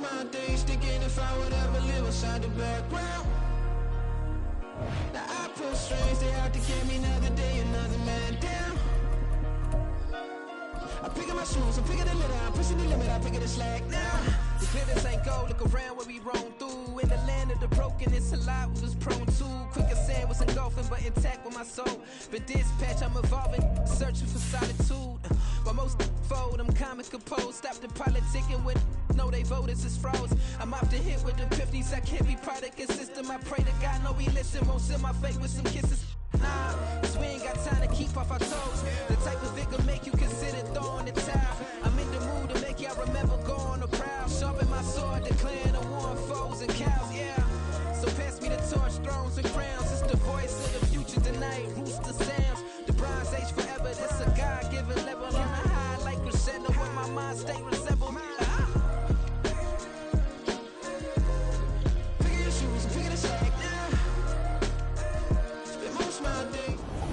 My days thinking if I would ever live inside the background. Now I pull strings, they out to get me another day, another man down. I'm picking my shoes, I'm picking the litter, I'm pushing the limit, I'm picking the slack now. The glitters ain't gold, look around where we roam through. In the land of the broken, it's a lot we was prone to. Quicker sand was engulfing, but intact with my soul. But dispatch, I'm evolving, searching for solitude. While most fold, I'm comic composed. Stop the politicking with no, they voters is froze. I'm off the hit with the 50s, I can't be product and system. I pray to God, no, he listen, won't send my fate with some kisses. Nah, cause we ain't got time to keep off our toes. The type of vigor make you consider throwing the towel. I'm in the mood to make y'all remember going the proud. Sharpen my sword, declaring the war on foes and cows, yeah. So pass me the torch, thrones and crowns. It's the voice of the future tonight, rooster sounds. The bronze age forever, this a God-given level. On a high like crescendo when my mind stay resemble.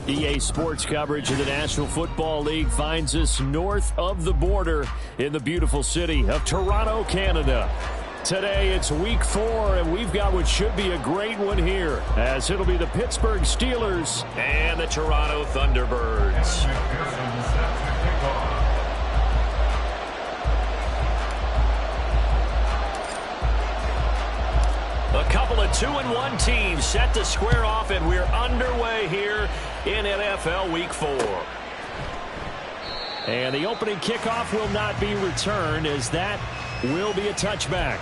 EA Sports coverage of the National Football League finds us north of the border in the beautiful city of Toronto, Canada. Today it's week 4, and we've got what should be a great one here, as it'll be the Pittsburgh Steelers and the Toronto Thunderbirds. A couple of 2-1 teams set to square off, and we're underway here in NFL Week 4. And the opening kickoff will not be returned, as that will be a touchback.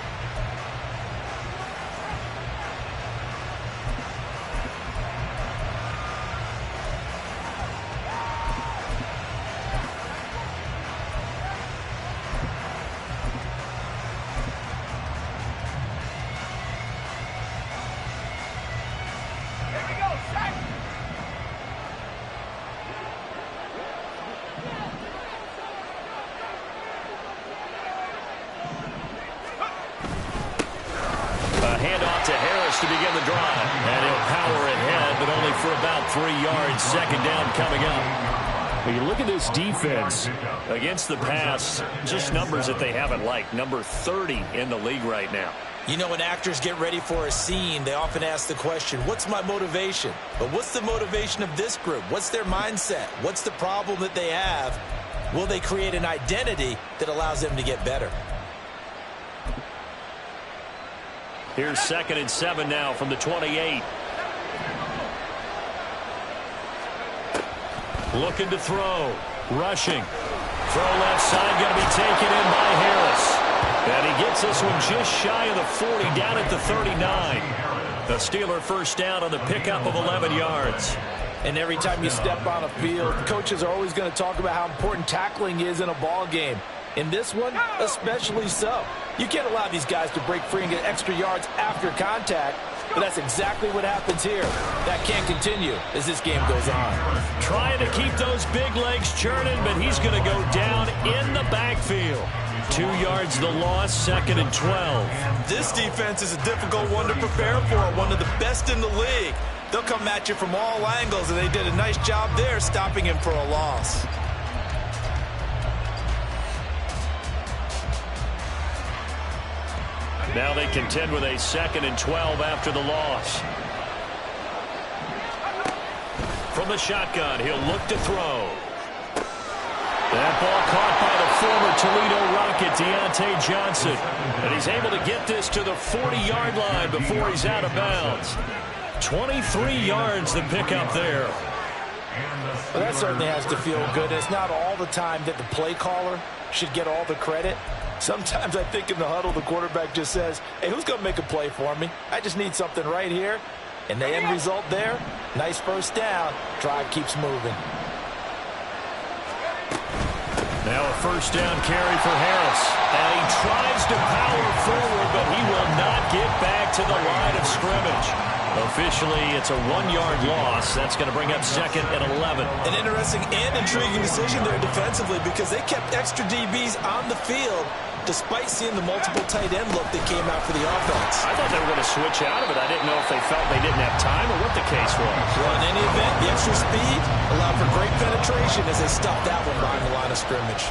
To begin the drive, and he'll power ahead, but only for about 3 yards. Second down coming up. When you look at this defense against the pass, just numbers that they haven't liked. Number 30 in the league right now. You know, when actors get ready for a scene, they often ask the question, what's my motivation? But what's the motivation of this group? What's their mindset? What's the problem that they have? Will they create an identity that allows them to get better? Here's 2nd and 7 now from the 28. Looking to throw. Rushing. Throw left side, going to be taken in by Harris. And he gets this one just shy of the 40, down at the 39. The Steeler first down on the pickup of 11 yards. And every time you step on a field, coaches are always going to talk about how important tackling is in a ball game. In this one, especially so. You can't allow these guys to break free and get extra yards after contact, but that's exactly what happens here. That can't continue as this game goes on. Trying to keep those big legs churning, but he's going to go down in the backfield. 2 yards the loss, 2nd and 12. This defense is a difficult one to prepare for, one of the best in the league. They'll come at you from all angles, and they did a nice job there stopping him for a loss. Now they contend with a 2nd and 12 after the loss. From the shotgun, he'll look to throw. That ball caught by the former Toledo Rocket, Deontay Johnson. And he's able to get this to the 40-yard line before he's out of bounds. 23 yards the pickup there. Well, that certainly has to feel good. It's not all the time that the play caller should get all the credit. Sometimes I think in the huddle, the quarterback just says, hey, who's going to make a play for me? I just need something right here. And the end result there, nice first down. Drive keeps moving. Now a first down carry for Harris. And he tries to power forward, but he will not get back to the line of scrimmage. Officially, it's a 1-yard loss. That's going to bring up 2nd and 11. An interesting and intriguing decision there defensively, because they kept extra DBs on the field despite seeing the multiple tight end look that came out for the offense. I thought they were going to switch out of it. I didn't know if they felt they didn't have time or what the case was. Well, in any event, the extra speed allowed for great penetration as they stopped that one behind the line of scrimmage.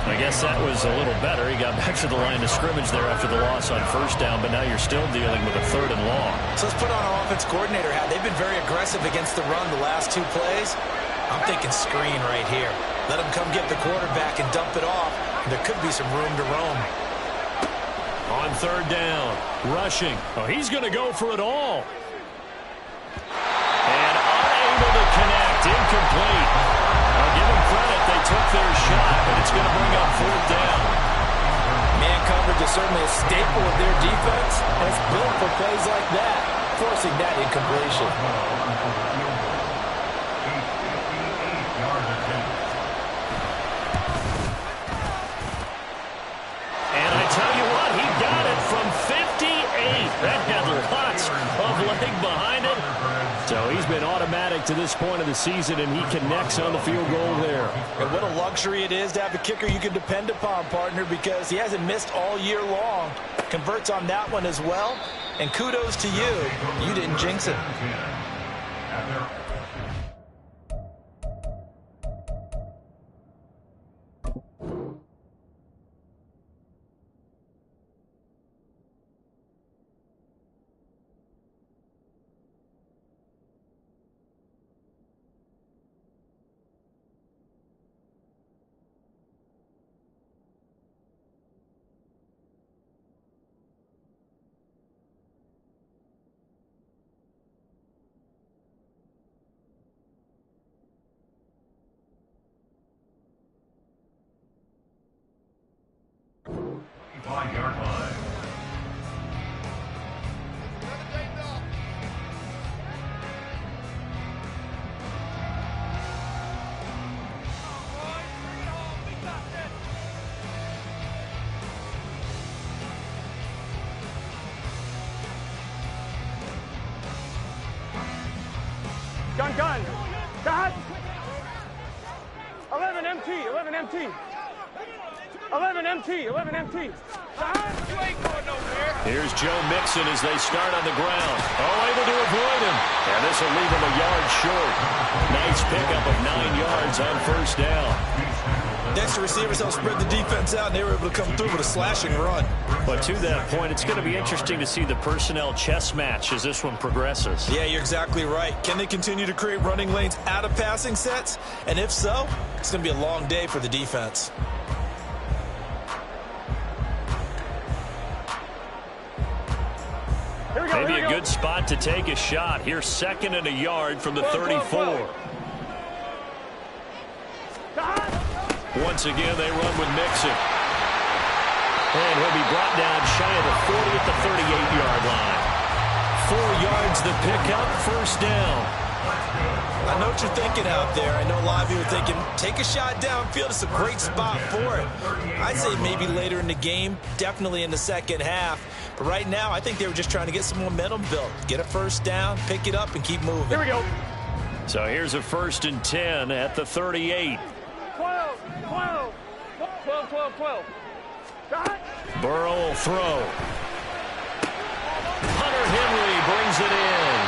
I guess that was a little better. He got back to the line of scrimmage there after the loss on first down, but now you're still dealing with a 3rd and long. So let's put on our offense coordinator hat. They've been very aggressive against the run the last 2 plays. I'm thinking screen right here. Let him come get the quarterback and dump it off. There could be some room to roam. On 3rd down, rushing. Oh, he's going to go for it all. And unable to connect, incomplete. I'll give them credit, they took their shot, but it's going to bring up 4th down. Man coverage is certainly a staple of their defense, and it's built for plays like that, forcing that incompletion. And I tell you what, he got it from 58. That had lots of leg behind it. So he's been automatic to this point of the season, and he connects on the field goal there. And what a luxury it is to have a kicker you can depend upon, partner, because he hasn't missed all year long. Converts on that one as well. And kudos to you. You didn't jinx it. Yard line. Gun. Dad. 11 MT. 11 MT. You ain't going nowhere. Here's Joe Mixon as they start on the ground. Oh, able to avoid him. And this will leave him a yard short. Nice pickup of 9 yards on first down. Next, the receivers helped spread the defense out, and they were able to come through with a slashing run. But to that point, it's going to be interesting to see the personnel chess match as this one progresses. Yeah, you're exactly right. Can they continue to create running lanes out of passing sets? And if so, it's going to be a long day for the defense. Maybe a good spot to take a shot. Here's 2nd and a yard from the 34. Once again, they run with Mixon. And he'll be brought down shy of the 40 at the 38-yard line. 4 yards the pickup, first down. I know what you're thinking out there. I know a lot of you are thinking, take a shot downfield. It's a great spot for it. I'd say maybe later in the game, definitely in the second half. But right now, I think they were just trying to get some momentum built. Get a first down, pick it up, and keep moving. Here we go. So here's a 1st and 10 at the 38. 12. Burrow will throw. Hunter Henry brings it in.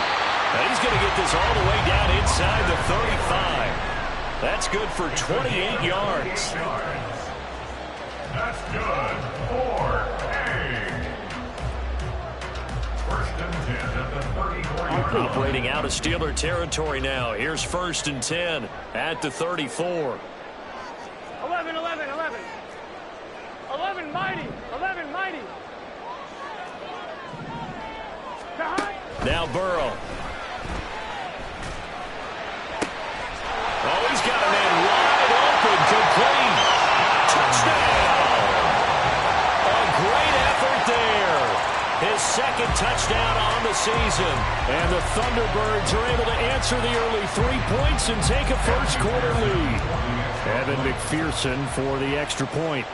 And he's going to get this all the way down inside the 35. That's good for 28 yards. That's good for First and 10 at the 34. Operating out of Steeler territory now. Here's 1st and 10 at the 34. 11 mighty. Now Burrow. Oh, he's got a man wide open, complete. Touchdown! A great effort there. His 2nd touchdown on the season. And the Thunderbirds are able to answer the early 3 points and take a first-quarter lead. Evan McPherson for the extra point.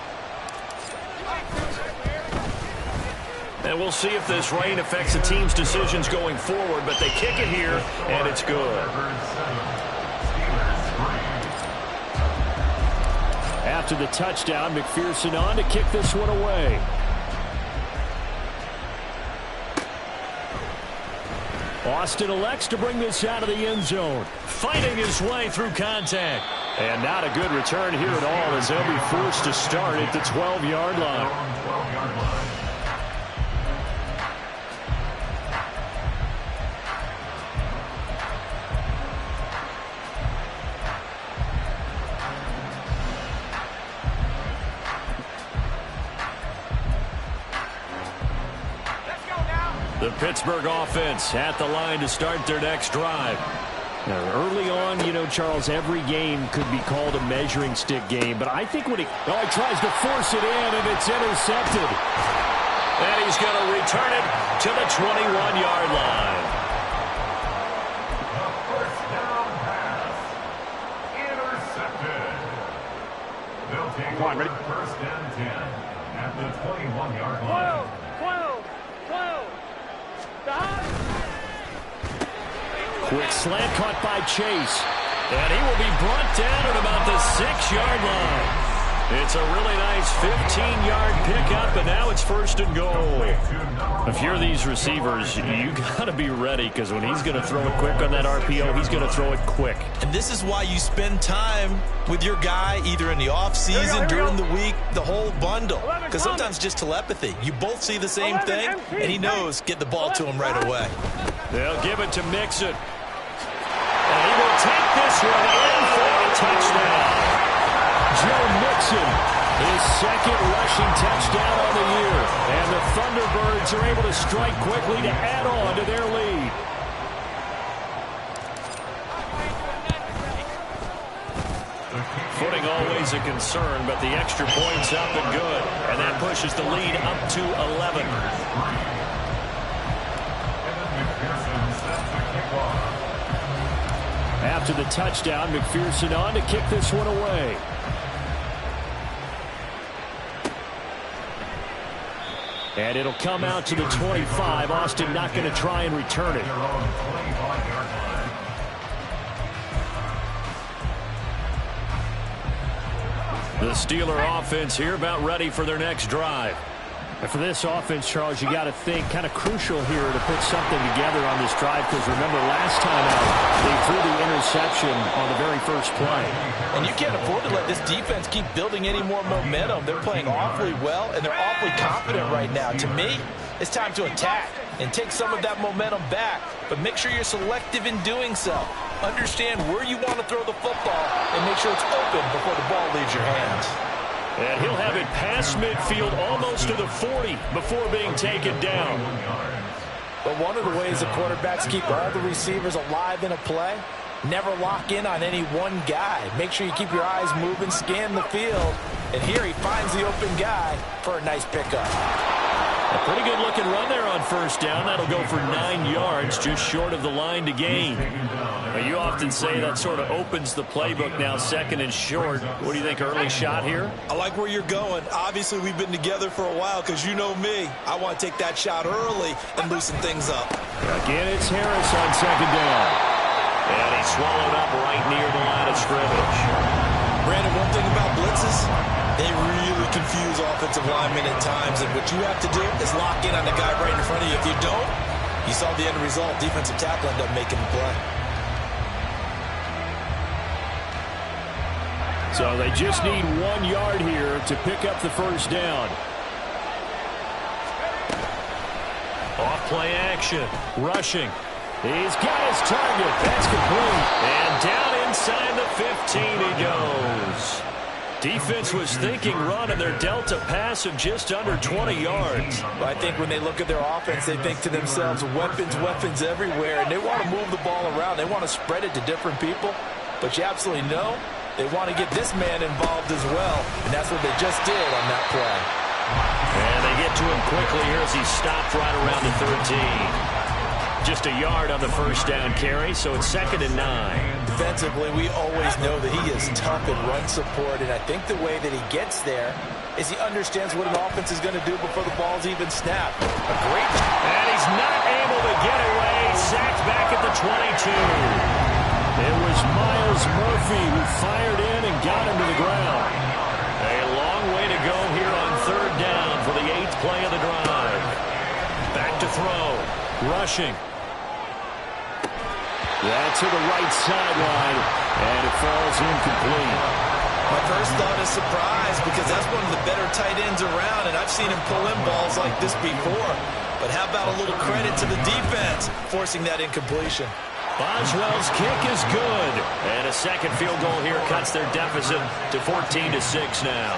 And we'll see if this rain affects the team's decisions going forward, but they kick it here, and it's good. At After the touchdown, McPherson on to kick this one away. Austin elects to bring this out of the end zone. Fighting his way through contact. And not a good return here at all as they'll be forced to start at the 12-yard line. The Pittsburgh offense at the line to start their next drive. Now, early on, you know, Charles, every game could be called a measuring stick game. But I think when he tries to force it in, and it's intercepted. And he's going to return it to the 21-yard line. The first down pass. Intercepted. They'll take over first and 10 at the 21-yard line. 12. Quick slant caught by Chase. And he will be brought down at about the 6-yard line. It's a really nice 15-yard pickup, and now it's first and goal. If you're these receivers, you got to be ready, because when he's going to throw it quick on that RPO, he's going to throw it quick. And this is why you spend time with your guy either in the offseason, during the week, the whole bundle. Because sometimes just telepathy. You both see the same thing, and he knows get the ball to him right away. They'll give it to Mixon. And he will take this one in for a touchdown. Joe Mixon, his second rushing touchdown on the year. And the Thunderbirds are able to strike quickly to add on to their lead. Footing always a concern, but the extra point's up and good. And that pushes the lead up to 11. After the touchdown, McPherson on to kick this one away. And it'll come out to the 25. Austin not going to try and return it. The Steeler offense here about ready for their next drive. And for this offense, Charles, you got to think kind of crucial here to put something together on this drive, because remember last time out they threw the interception on the very first play. And you can't afford to let this defense keep building any more momentum. They're playing awfully well, and they're awfully confident right now. To me, it's time to attack and take some of that momentum back, but make sure you're selective in doing so. Understand where you want to throw the football and make sure it's open before the ball leaves your hands. And he'll have it past midfield almost to the 40 before being taken down. But one of the ways the quarterbacks keep all the receivers alive in a play, never lock in on any one guy. Make sure you keep your eyes moving, scan the field. And here he finds the open guy for a nice pickup. A pretty good looking run there on first down. That'll go for 9 yards, just short of the line to gain. Now, you often say that sort of opens the playbook now, second and short. What do you think, early shot here? I like where you're going. Obviously, we've been together for a while, because you know me. I want to take that shot early and loosen things up. Again, it's Harris on second down. And he's swallowed up right near the line of scrimmage. Brandon, one thing about blitzes, they really confuse offensive linemen at times, and what you have to do is lock in on the guy right in front of you. If you don't, you saw the end result. Defensive tackle ended up making the play. So they just need 1 yard here to pick up the first down. Off play action, rushing. He's got his target. That's complete. And down inside the 15 he goes. Defense was thinking run, and they're dealt a pass of just under 20 yards. But I think when they look at their offense, they think to themselves, weapons everywhere, and they want to move the ball around. They want to spread it to different people. But you absolutely know they want to get this man involved as well, and that's what they just did on that play. And they get to him quickly here as he stopped right around the 13. Just a yard on the first down carry, so it's 2nd and 9. Defensively, we always know that he is tough in run support, and I think the way that he gets there is he understands what an offense is going to do before the ball's even snapped. A great job. And he's not able to get away. Sacked back at the 22. It was Miles Murphy who fired in and got him to the ground. throw. Rushing. That to the right sideline, and it falls incomplete. My first thought is surprise, because that's one of the better tight ends around, and I've seen him pull in balls like this before. But how about a little credit to the defense forcing that incompletion? Boswell's kick is good. And a second field goal here cuts their deficit to 14-6 now.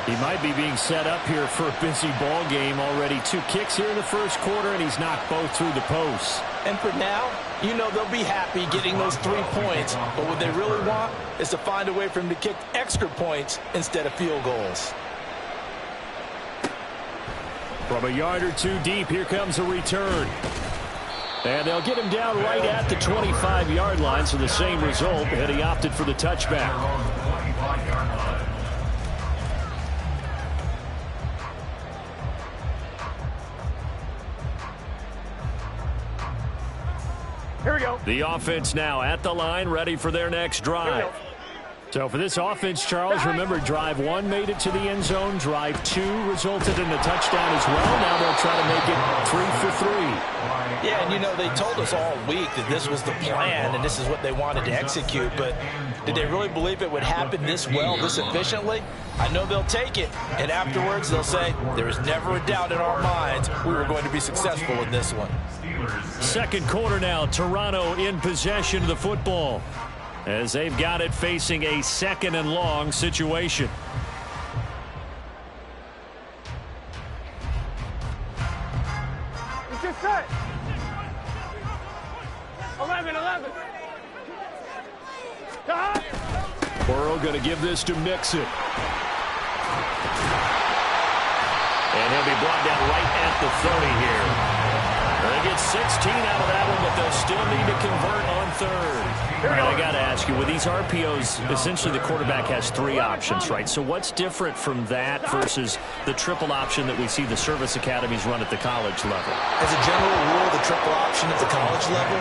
He might be being set up here for a busy ball game. Already 2 kicks here in the first quarter, and he's knocked both through the posts. And for now, you know they'll be happy getting those 3 points. But what they really want is to find a way for him to kick extra points instead of field goals. From a yard or 2 deep, here comes a return. And they'll get him down right at the 25-yard line, so the same result, and he opted for the touchback. Here we go. The offense now at the line, ready for their next drive. So for this offense, Charles, remember, drive 1 made it to the end zone. Drive 2 resulted in a touchdown as well. Now they'll try to make it 3 for 3. Yeah, and you know, they told us all week that this was the plan and this is what they wanted to execute. But did they really believe it would happen this well, this efficiently? I know they'll take it, and afterwards they'll say, there was never a doubt in our minds we were going to be successful in this one. Second quarter now, Toronto in possession of the football, as they've got it facing a 2nd and long situation. It's just set. 11. Burrow going to give this to Mixon. And he'll be brought down right at the 30 here. They get 16 out of that one, but they'll still need to convert on 3rd. I got to ask you, with these RPOs, essentially the quarterback has 3 options, right? So what's different from that versus the triple option that we see the service academies run at the college level? As a general rule, the triple option at the college level,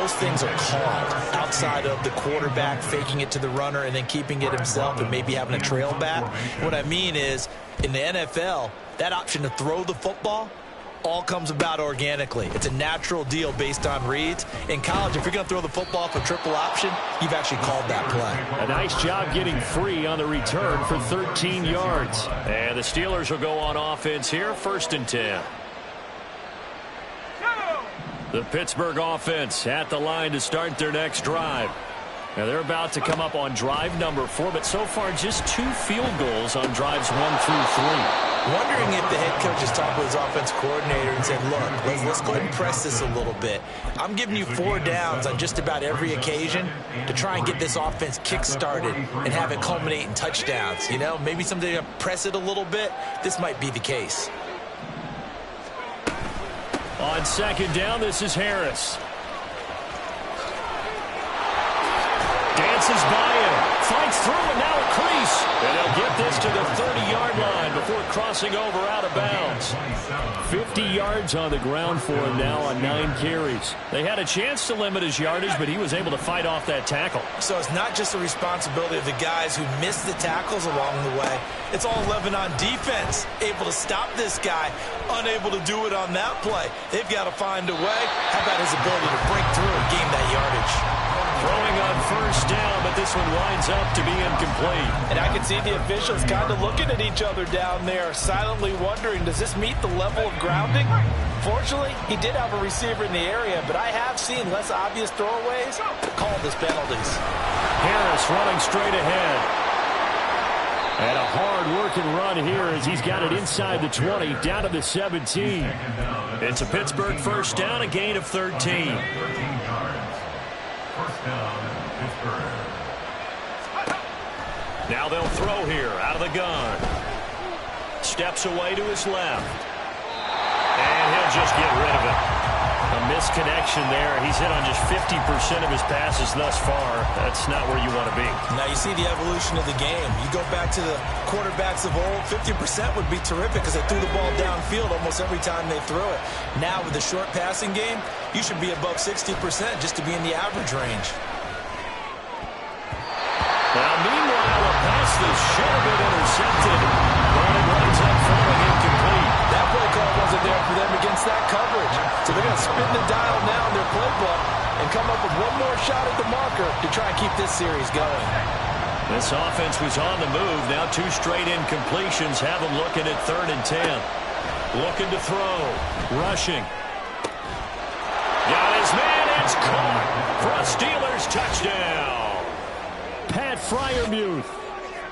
most things are called outside of the quarterback faking it to the runner and then keeping it himself and maybe having a trail back. What I mean is, in the NFL, that option to throw the football all comes about organically. It's a natural deal based on reads. In college, if you're going to throw the football for triple option, you've actually called that play. A nice job getting free on the return for 13 yards. And the Steelers will go on offense here, 1st and 10. The Pittsburgh offense at the line to start their next drive. Now they're about to come up on drive number 4, but so far just 2 field goals on drives 1 through 3. Wondering if the head coach has talked with his offense coordinator and said, look, let's go ahead and press this a little bit. I'm giving you 4 downs on just about every occasion to try and get this offense kick-started and have it culminate in touchdowns. You know, maybe someday press it a little bit. This might be the case. On 2nd down, this is Harris. Dances by him, fights through, and now a crease. And they'll get this to the 30-yard line before crossing over out of bounds. 50 yards on the ground for him now on 9 carries. They had a chance to limit his yardage, but he was able to fight off that tackle. So it's not just the responsibility of the guys who missed the tackles along the way. It's all 11 on defense, able to stop this guy, unable to do it on that play. They've got to find a way. How about his ability to break through and gain that yardage? Throwing on 1st down, but this one winds up to be incomplete. And I can see the officials kind of looking at each other down there, silently wondering, does this meet the level of grounding? Fortunately, he did have a receiver in the area, but I have seen less obvious throwaways called as penalties. Harris running straight ahead. And a hard-working run here as he's got it inside the 20, down to the 17. It's a Pittsburgh 1st down, a gain of 13. Now they'll throw here out of the gun. Steps away to his left. And he'll just get rid of it. A misconnection there. He's hit on just 50% of his passes thus far. That's not where you want to be. Now you see the evolution of the game. You go back to the quarterbacks of old, 50% would be terrific because they threw the ball downfield almost every time they threw it. Now with the short passing game, you should be above 60% just to be in the average range. Now meanwhile, a pass that should have been intercepted, but it winds up falling incomplete. That play call wasn't there for them against that coverage. up with one more shot at the marker to try and keep this series going. This offense was on the move. Now 2 straight incompletions have them looking at 3rd and 10. Looking to throw. Rushing. Got his man. It's caught for a Steelers touchdown. Pat Freiermuth,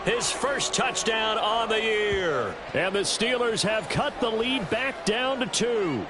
his first touchdown on the year. And the Steelers have cut the lead back down to 2.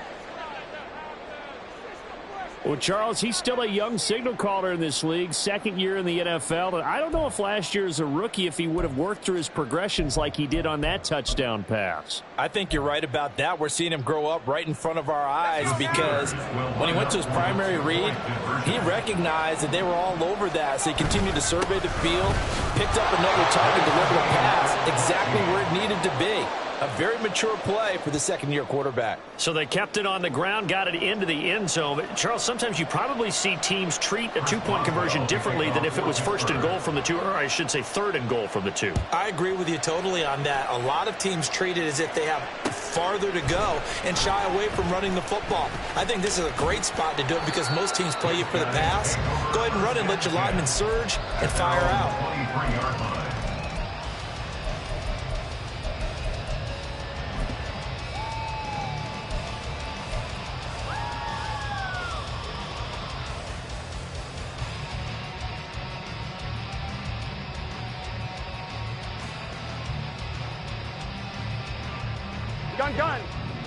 Well, Charles, he's still a young signal caller in this league, 2nd year in the NFL. And I don't know if last year as a rookie, if he would have worked through his progressions like he did on that touchdown pass. I think you're right about that. We're seeing him grow up right in front of our eyes because when he went to his primary read, he recognized that they were all over that. So he continued to survey the field, picked up another target, delivered a pass exactly where it needed to be. A very mature play for the 2nd-year quarterback. So they kept it on the ground, got it into the end zone. But Charles, sometimes you probably see teams treat a 2-point conversion differently than if it was 1st and goal from the 2, or I should say 3rd and goal from the 2. I agree with you totally on that. A lot of teams treat it as if they have farther to go and shy away from running the football. I think this is a great spot to do it because most teams play you for the pass. Go ahead and run and let your linemen surge and fire out.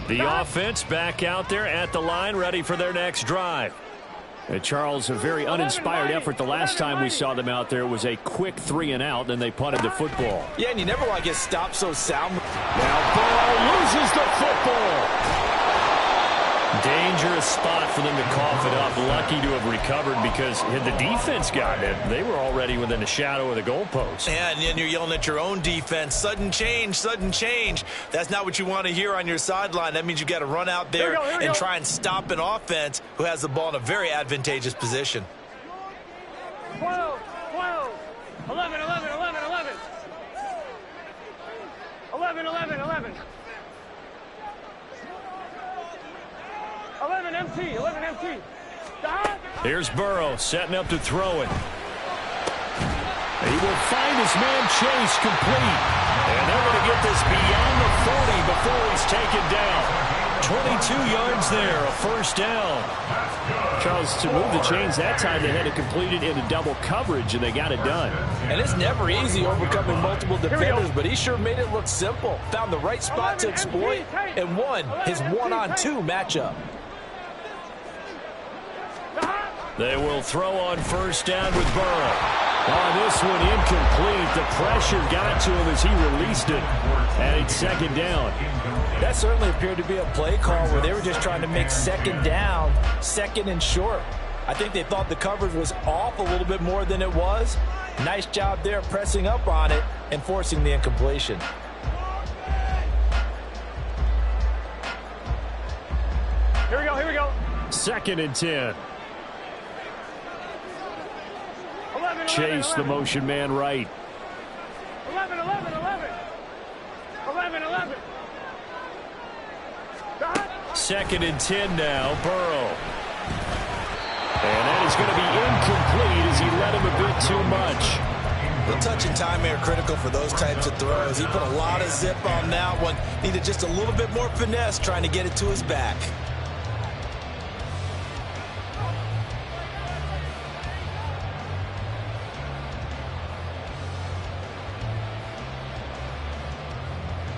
The offense back out there at the line, ready for their next drive. Charles, a very uninspired effort. The last time we saw them out there was a quick 3-and-out, then they punted the football. Yeah, and you never want to get stopped so sound. Now Burrow loses the football. Dangerous spot for them to cough it up. Lucky to have recovered because had the defense gotten it, they were already within the shadow of the goalpost. Yeah, and then you're yelling at your own defense. Sudden change, sudden change. That's not what you want to hear on your sideline. That means you got to run out there and try and stop an offense who has the ball in a very advantageous position. 12, 11, 11, 11. 11, 11, 11. 11 MT, 11 MT. Here's Burrow setting up to throw it. He will find his man Chase complete. And they're going to get this beyond the 40 before he's taken down. 22 yards there, a 1st down. Charles, to move the chains that time, they had to complete it into double coverage, and they got it done. And it's never easy overcoming multiple defenders, but he sure made it look simple. Found the right spot to exploit and won his 1-on-2 matchup. They will throw on 1st down with Burrow. On this one, incomplete. The pressure got to him as he released it. And it's 2nd down. That certainly appeared to be a play call where they were just trying to make 2nd down, 2nd and short. I think they thought the coverage was off a little bit more than it was. Nice job there pressing up on it and forcing the incompletion. Here we go. 2nd and 10. 11, Chase, 11. the motion man right. 11, 11, 11. 11, 11. 2nd and 10 now, Burrow. And that is going to be incomplete as he led him a bit too much. The touch and time are critical for those types of throws. He put a lot of zip on that one. Needed just a little bit more finesse trying to get it to his back.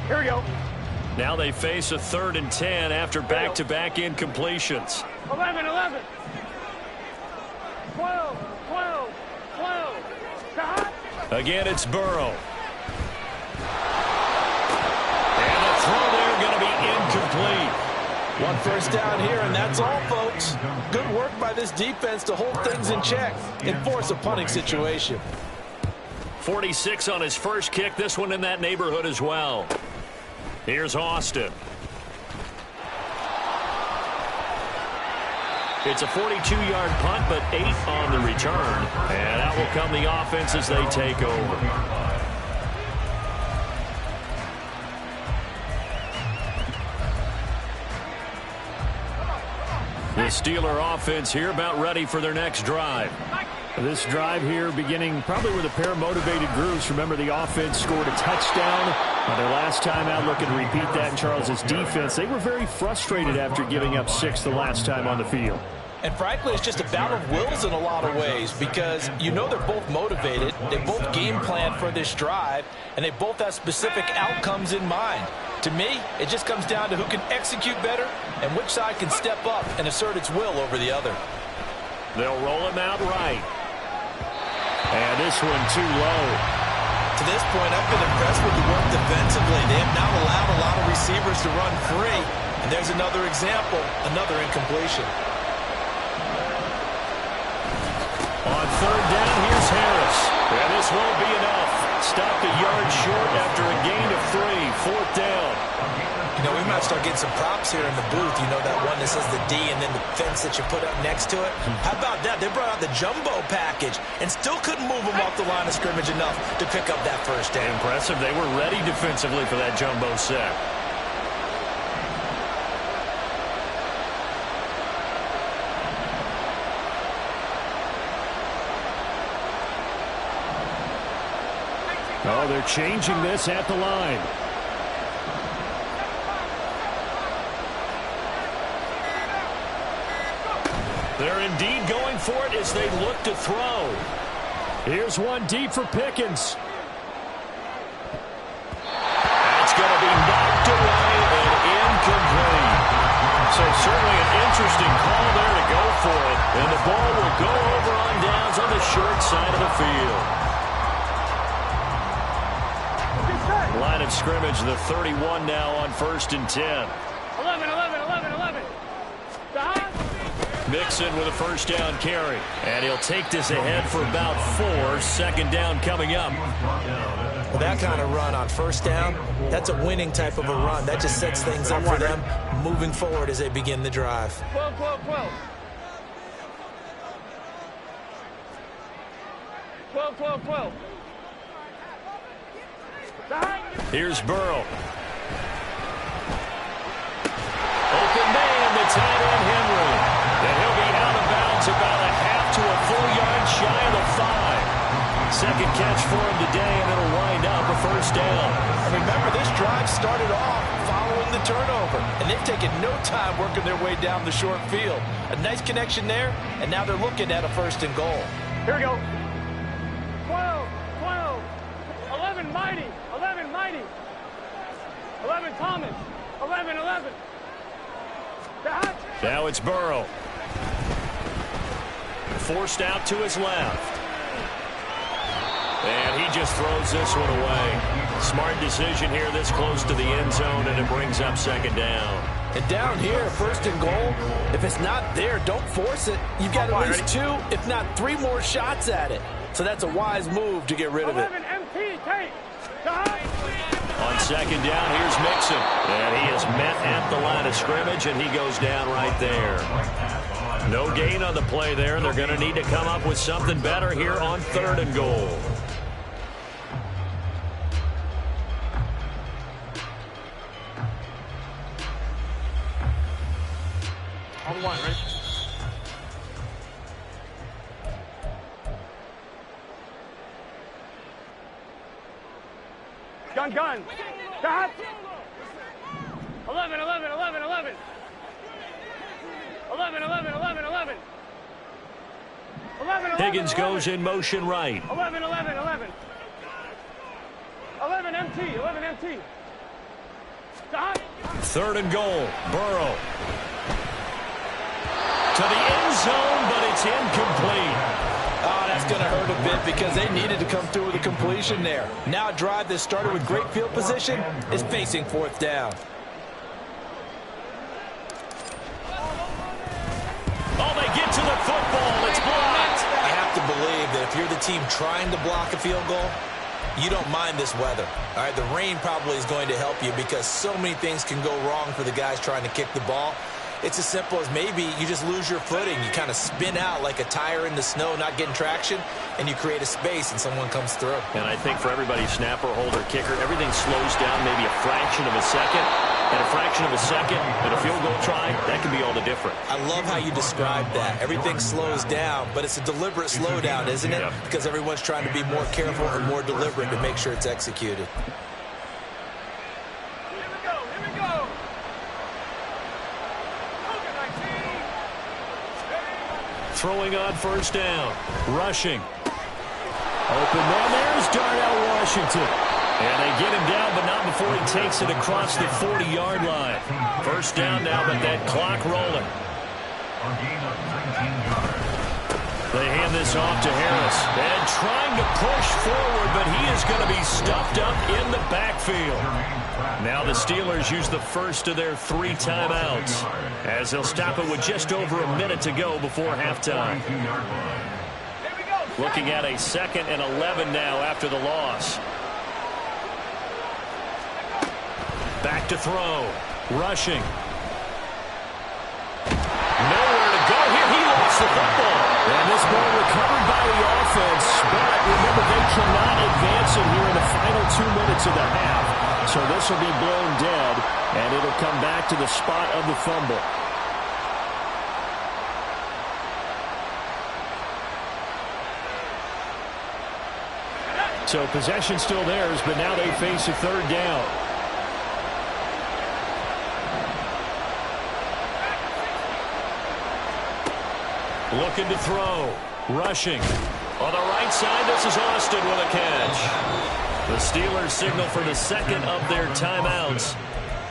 Here we go. Now they face a 3rd and 10 after back-to-back incompletions. 11, 11. 12, 12, 12. Again, it's Burrow. And the throw there going to be incomplete. 1 1st down here, and that's all, folks. Good work by this defense to hold things in check and force a punting situation. 46 on his first kick. This one in that neighborhood as well. Here's Austin. It's a 42-yard punt, but 8 on the return. And out will come the offense as they take over. The Steeler offense here about ready for their next drive. This drive here beginning probably with a pair of motivated grooves. Remember, the offense scored a touchdown their last time out. Looking to repeat that in Charles's defense. They were very frustrated after giving up 6 the last time on the field. And frankly, it's just a battle of wills in a lot of ways because you know they're both motivated. They both game plan for this drive, and they both have specific outcomes in mind. To me, it just comes down to who can execute better and which side can step up and assert its will over the other. They'll roll him out right. And this one too low. To this point, I've been impressed with the work defensively. They have not allowed a lot of receivers to run free. And there's another example, another incompletion. On third down, here's Harris. And this won't be enough. Stopped a yard short after a gain of 3. Fourth down. You know, we might start getting some props here in the booth. You know, that one that says the D and then the fence that you put up next to it. How about that? They brought out the jumbo package and still couldn't move them off the line of scrimmage enough to pick up that first down. Impressive. They were ready defensively for that jumbo set. Oh, they're changing this at the line. They're indeed going for it as they look to throw. Here's one deep for Pickens. That's going to be knocked away and incomplete. So certainly an interesting call there to go for it. And the ball will go over on downs on the short side of the field. Line of scrimmage, the 31 now on 1st and 10. 11. Mixon with a first down carry. And he'll take this ahead for about 4. Second down coming up. Well, that kind of run on first down, that's a winning type of a run. That just sets things up for them moving forward as they begin the drive. 12. 12. Here's Burrow. Open man, the tight end Henry. And he'll be out of bounds about a half to a full yard shy of the 5. Second catch for him today, and it'll wind up a first down. And remember, this drive started off following the turnover, and they've taken no time working their way down the short field. A nice connection there, and now they're looking at a 1st and goal. Here we go. 12. 11 Mighty. 11 Thomas. 11. Now it's Burrow. Forced out to his left. And he just throws this one away. Smart decision here this close to the end zone, and it brings up second down. And down here, 1st and goal, if it's not there, don't force it. You've got at least 2, if not 3 more shots at it. So that's a wise move to get rid of it. 11 MT, take. On second down, here's Mixon. And he is met at the line of scrimmage, and he goes down right there. No gain on the play there. They're going to need to come up with something better here on 3rd and goal. On 1, ready? Gun. Stop. 11. 11. Higgins goes in motion right. 11 MT. Stop. 3rd and goal. Burrow. To the end zone, but it's incomplete. Oh, that's going to hurt a bit because they needed to come through with a completion there. Now a drive that started with great field position is facing 4th down. Oh, they get to the football. It's blocked. I have to believe that if you're the team trying to block a field goal, you don't mind this weather. All right, the rain probably is going to help you because so many things can go wrong for the guys trying to kick the ball. It's as simple as maybe you just lose your footing. You kind of spin out like a tire in the snow, not getting traction, and you create a space and someone comes through. And I think for everybody, snapper, holder, kicker, everything slows down maybe a fraction of a second. And a fraction of a second and a field goal try, that can be all the different. I love how you described that. Everything slows down, but it's a deliberate slowdown, isn't it? Because everyone's trying to be more careful and more deliberate to make sure it's executed. Here we go. Throwing on first down. Rushing. Open man. There's Darnell Washington. And they get him down, but not before he takes it across the 40-yard line. First down now, but that clock rolling. A gain of 19 yards. They hand this off to Harris. And trying to push forward, but he is going to be stuffed up in the backfield. Now the Steelers use the first of their 3 timeouts, as they'll stop it with just over a minute to go before halftime. Looking at a 2nd and 11 now after the loss. Back to throw. Rushing. Nowhere to go here. He lost the football. And this ball recovered by the offense. But remember, they cannot advance it here in the final 2 minutes of the half. So this will be blown dead, and it'll come back to the spot of the fumble. So possession still theirs, but now they face a 3rd down. Looking to throw. Rushing. On the right side, this is Austin with a catch. The Steelers signal for the 2nd of their timeouts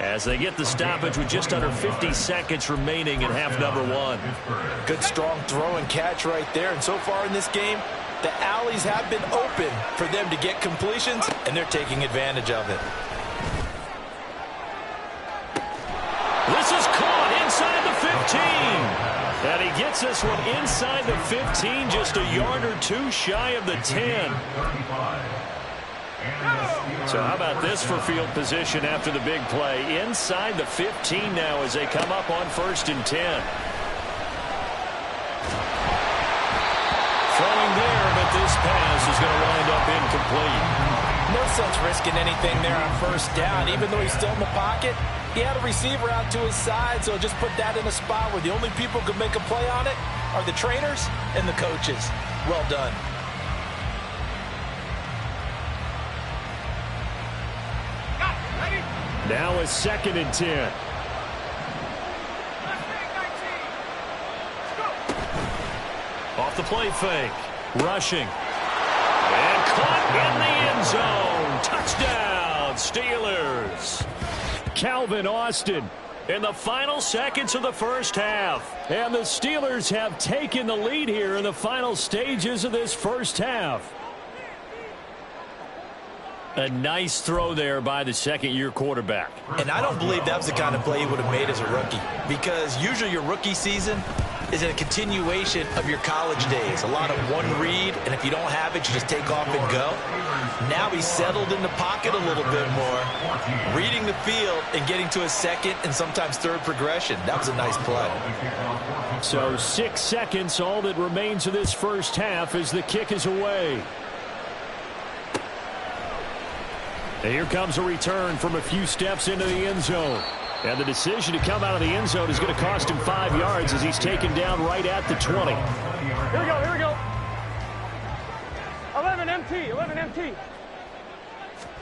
as they get the stoppage with just under 50 seconds remaining in half number 1. Good strong throw and catch right there. And so far in this game, the alleys have been open for them to get completions, and they're taking advantage of it. This is caught inside the 15. And he gets this one inside the 15, just a yard or 2 shy of the 10. So how about this for field position after the big play? Inside the 15 now as they come up on 1st and 10. Throwing there, but this pass is going to wind up incomplete. No sense risking anything there on 1st down. Even though he's still in the pocket, he had a receiver out to his side, so just put that in a spot where the only people who can make a play on it are the trainers and the coaches. Well done. Now a 2nd and 10. Off the play fake. Rushing. And caught in the end zone. Touchdown, Steelers. Calvin Austin in the final seconds of the first half. And the Steelers have taken the lead here in the final stages of this first half. A nice throw there by the 2nd-year quarterback. And I don't believe that was the kind of play he would have made as a rookie, because usually your rookie season is a continuation of your college days. A lot of one read, and if you don't have it, you just take off and go. Now he's settled in the pocket a little bit more, reading the field and getting to a 2nd and sometimes 3rd progression. That was a nice play. So 6 seconds, all that remains of this first half as the kick is away. And here comes a return from a few steps into the end zone. And the decision to come out of the end zone is going to cost him 5 yards as he's taken down right at the 20. Here we go. 11 MT.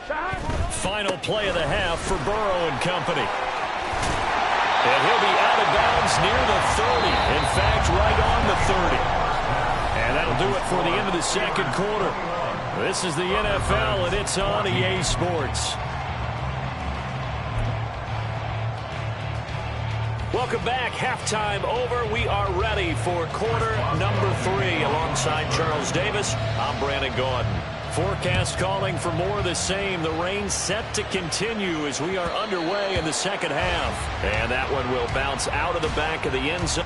Shot. Final play of the half for Burrow and company. And he'll be out of bounds near the 30. In fact, right on the 30. And that'll do it for the end of the 2nd quarter. This is the NFL, and it's on EA Sports. Welcome back. Halftime over. We are ready for quarter number 3. Alongside Charles Davis, I'm Brandon Gaudin. Forecast calling for more of the same. The rain set to continue as we are underway in the 2nd half. And that one will bounce out of the back of the end zone.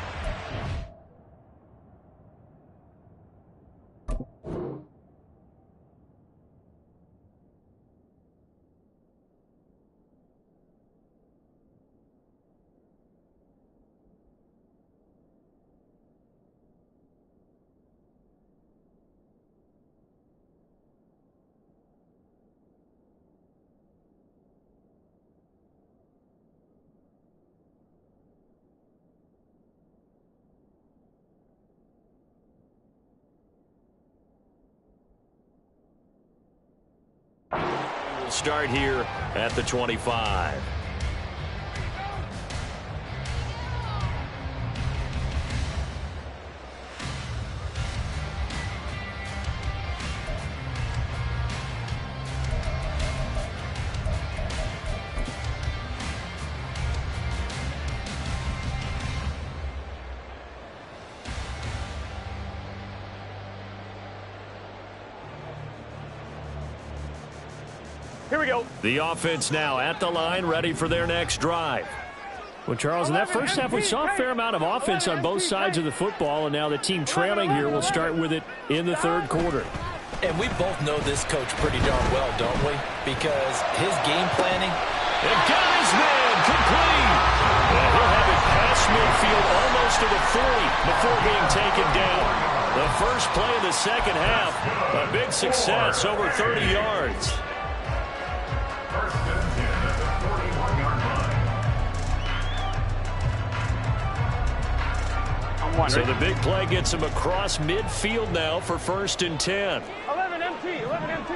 will start here at the 25. Here we go. The offense now at the line, ready for their next drive. Well, Charles, in that first half, we saw a fair amount of offense on both sides of the football, and now the team trailing here will start with it in the third quarter. And we both know this coach pretty darn well, don't we? Because his game planning. And got his man complete. And he'll have it past midfield almost to the 40 before being taken down. The first play of the second half, a big success, over 30 yards. First and 10 at the 41-yard line. So the big play gets him across midfield now for first and 10. 11 MT, 11 MT.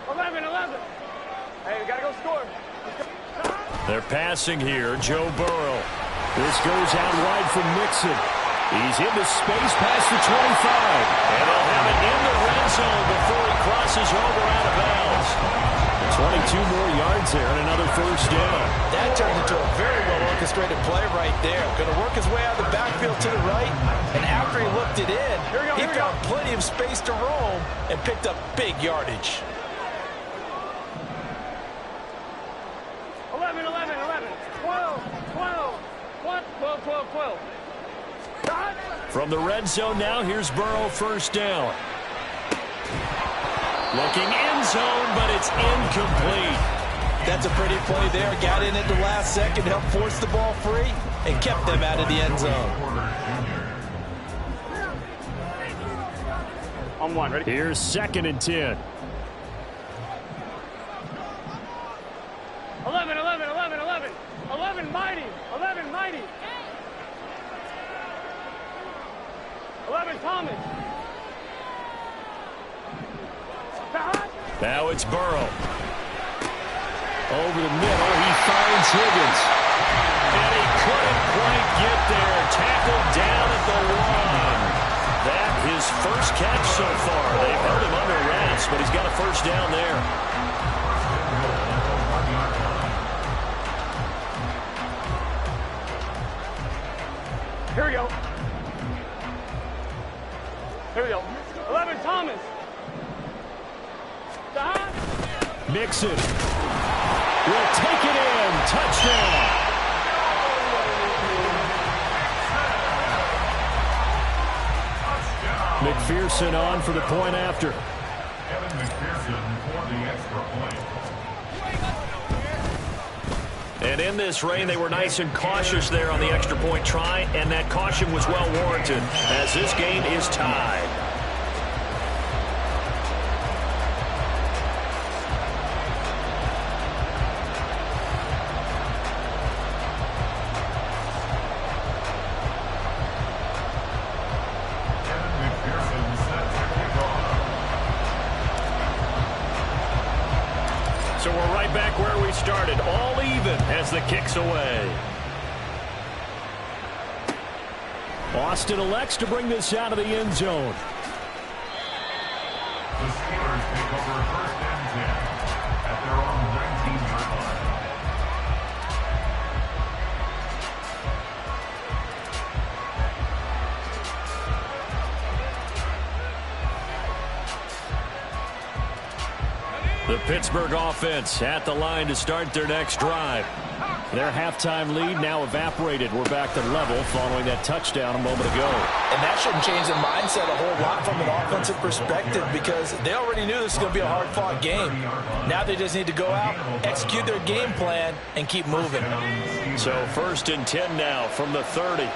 11. Hey, we got to go score. They're passing here, Joe Burrow. This goes out wide from Mixon. He's into space past the 25. And they'll have it in the red zone before he crosses over out of bounds. 22 more yards there and another first down. That turned into a very well-orchestrated play right there. Going to work his way out of the backfield to the right. And after he looked it in, he found plenty of space to roam and picked up big yardage. 11, 12. 12. From the red zone now, here's Burrow first down. Looking end zone, but it's incomplete. That's a pretty play there. Got in at the last second, helped force the ball free, and kept them out of the end zone. On one, ready? Here's second and 10. 11, mighty. 11, Thomas. Now it's Burrow. Over the middle, he finds Higgins. And he couldn't quite get there. Tackled down at the 1. That his first catch so far. They've held him under wraps, but he's got a first down there. Here we go. 11, Thomas. Mixon will take it in. Touchdown. McPherson on for the point after. Evan McPherson for the extra point. And in this rain, they were nice and cautious there on the extra point try, and that caution was well warranted as this game is tied. So we're right back where we started, all even as the kick's away. Austin elects to bring this out of the end zone. The Steelers take over first and 10 at their own 19-yard line. The Pittsburgh offense at the line to start their next drive. Their halftime lead now evaporated. We're back to level following that touchdown a moment ago. And that shouldn't change the mindset a whole lot from an offensive perspective because they already knew this was going to be a hard-fought game. Now they just need to go out, execute their game plan, and keep moving. So first and 10 now from the 30.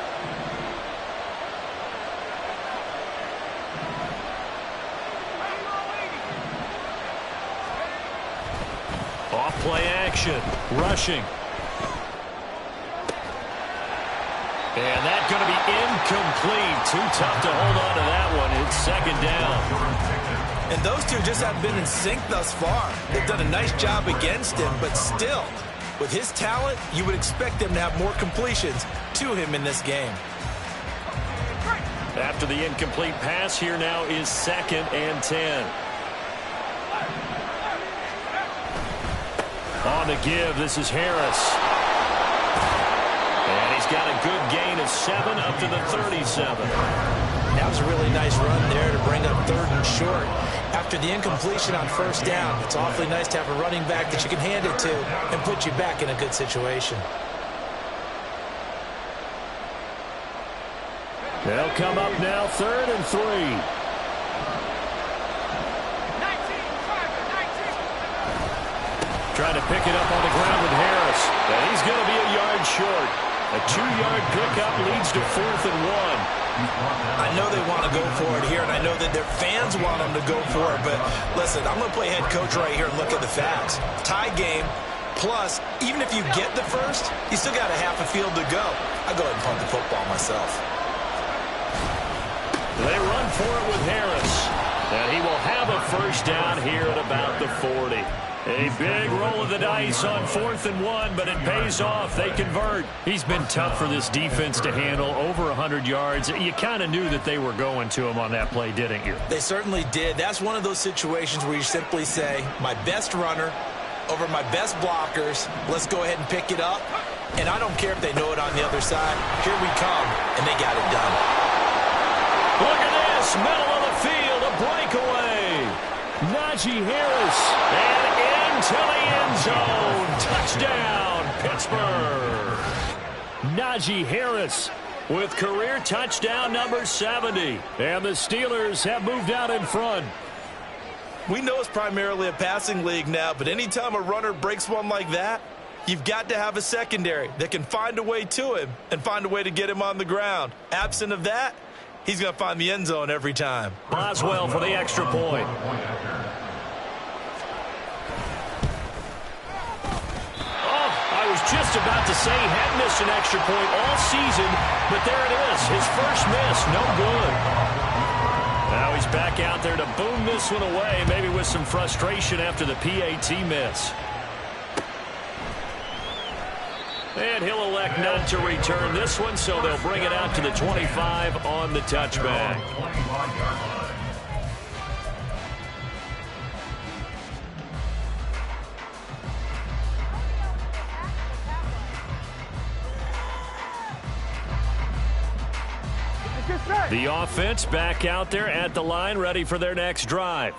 Off-play action, rushing. And that's going to be incomplete. Too tough to hold on to that one. It's second down. And those two just haven't been in sync thus far. They've done a nice job against him, but still, with his talent, you would expect them to have more completions to him in this game. After the incomplete pass, here now is 2nd and 10. On the give, this is Harris. And he's got a good gain of 7 up to the 37. That was a really nice run there to bring up 3rd and short. After the incompletion on 1st down, it's awfully nice to have a running back that you can hand it to and put you back in a good situation. They'll come up now 3rd and 3. Trying to pick it up on the ground with Harris. And he's going to be a yard short. A 2-yard pickup leads to 4th and 1. I know they want to go for it here, and I know that their fans want them to go for it. But listen, I'm going to play head coach right here and look at the facts. Tie game, plus, even if you get the first, you still got a half a field to go. I'll go ahead and punt the football myself. They run for it with Harris. And he will have a 1st down here at about the 40. A big roll of the dice on 4th and 1, but it pays off. They convert. He's been tough for this defense to handle, over 100 yards. You kind of knew that they were going to him on that play, didn't you? They certainly did. That's one of those situations where you simply say, my best runner over my best blockers. Let's go ahead and pick it up. And I don't care if they know it on the other side. Here we come, and they got it done. Look at this, middle of the field, a breakaway. Najee Harris, and into the end zone. Touchdown, Pittsburgh. Najee Harris with career touchdown number 70. And the Steelers have moved out in front. We know it's primarily a passing league now, but anytime a runner breaks one like that, you've got to have a secondary that can find a way to him and find a way to get him on the ground. Absent of that, he's going to find the end zone every time. Boswell for the extra point. Oh, I was just about to say he had missed an extra point all season, but there it is. His first miss, no good. Now he's back out there to boom this one away, maybe with some frustration after the PAT miss. And he'll elect not to return this one, so they'll bring it out to the 25 on the touchback. The offense back out there at the line, ready for their next drive.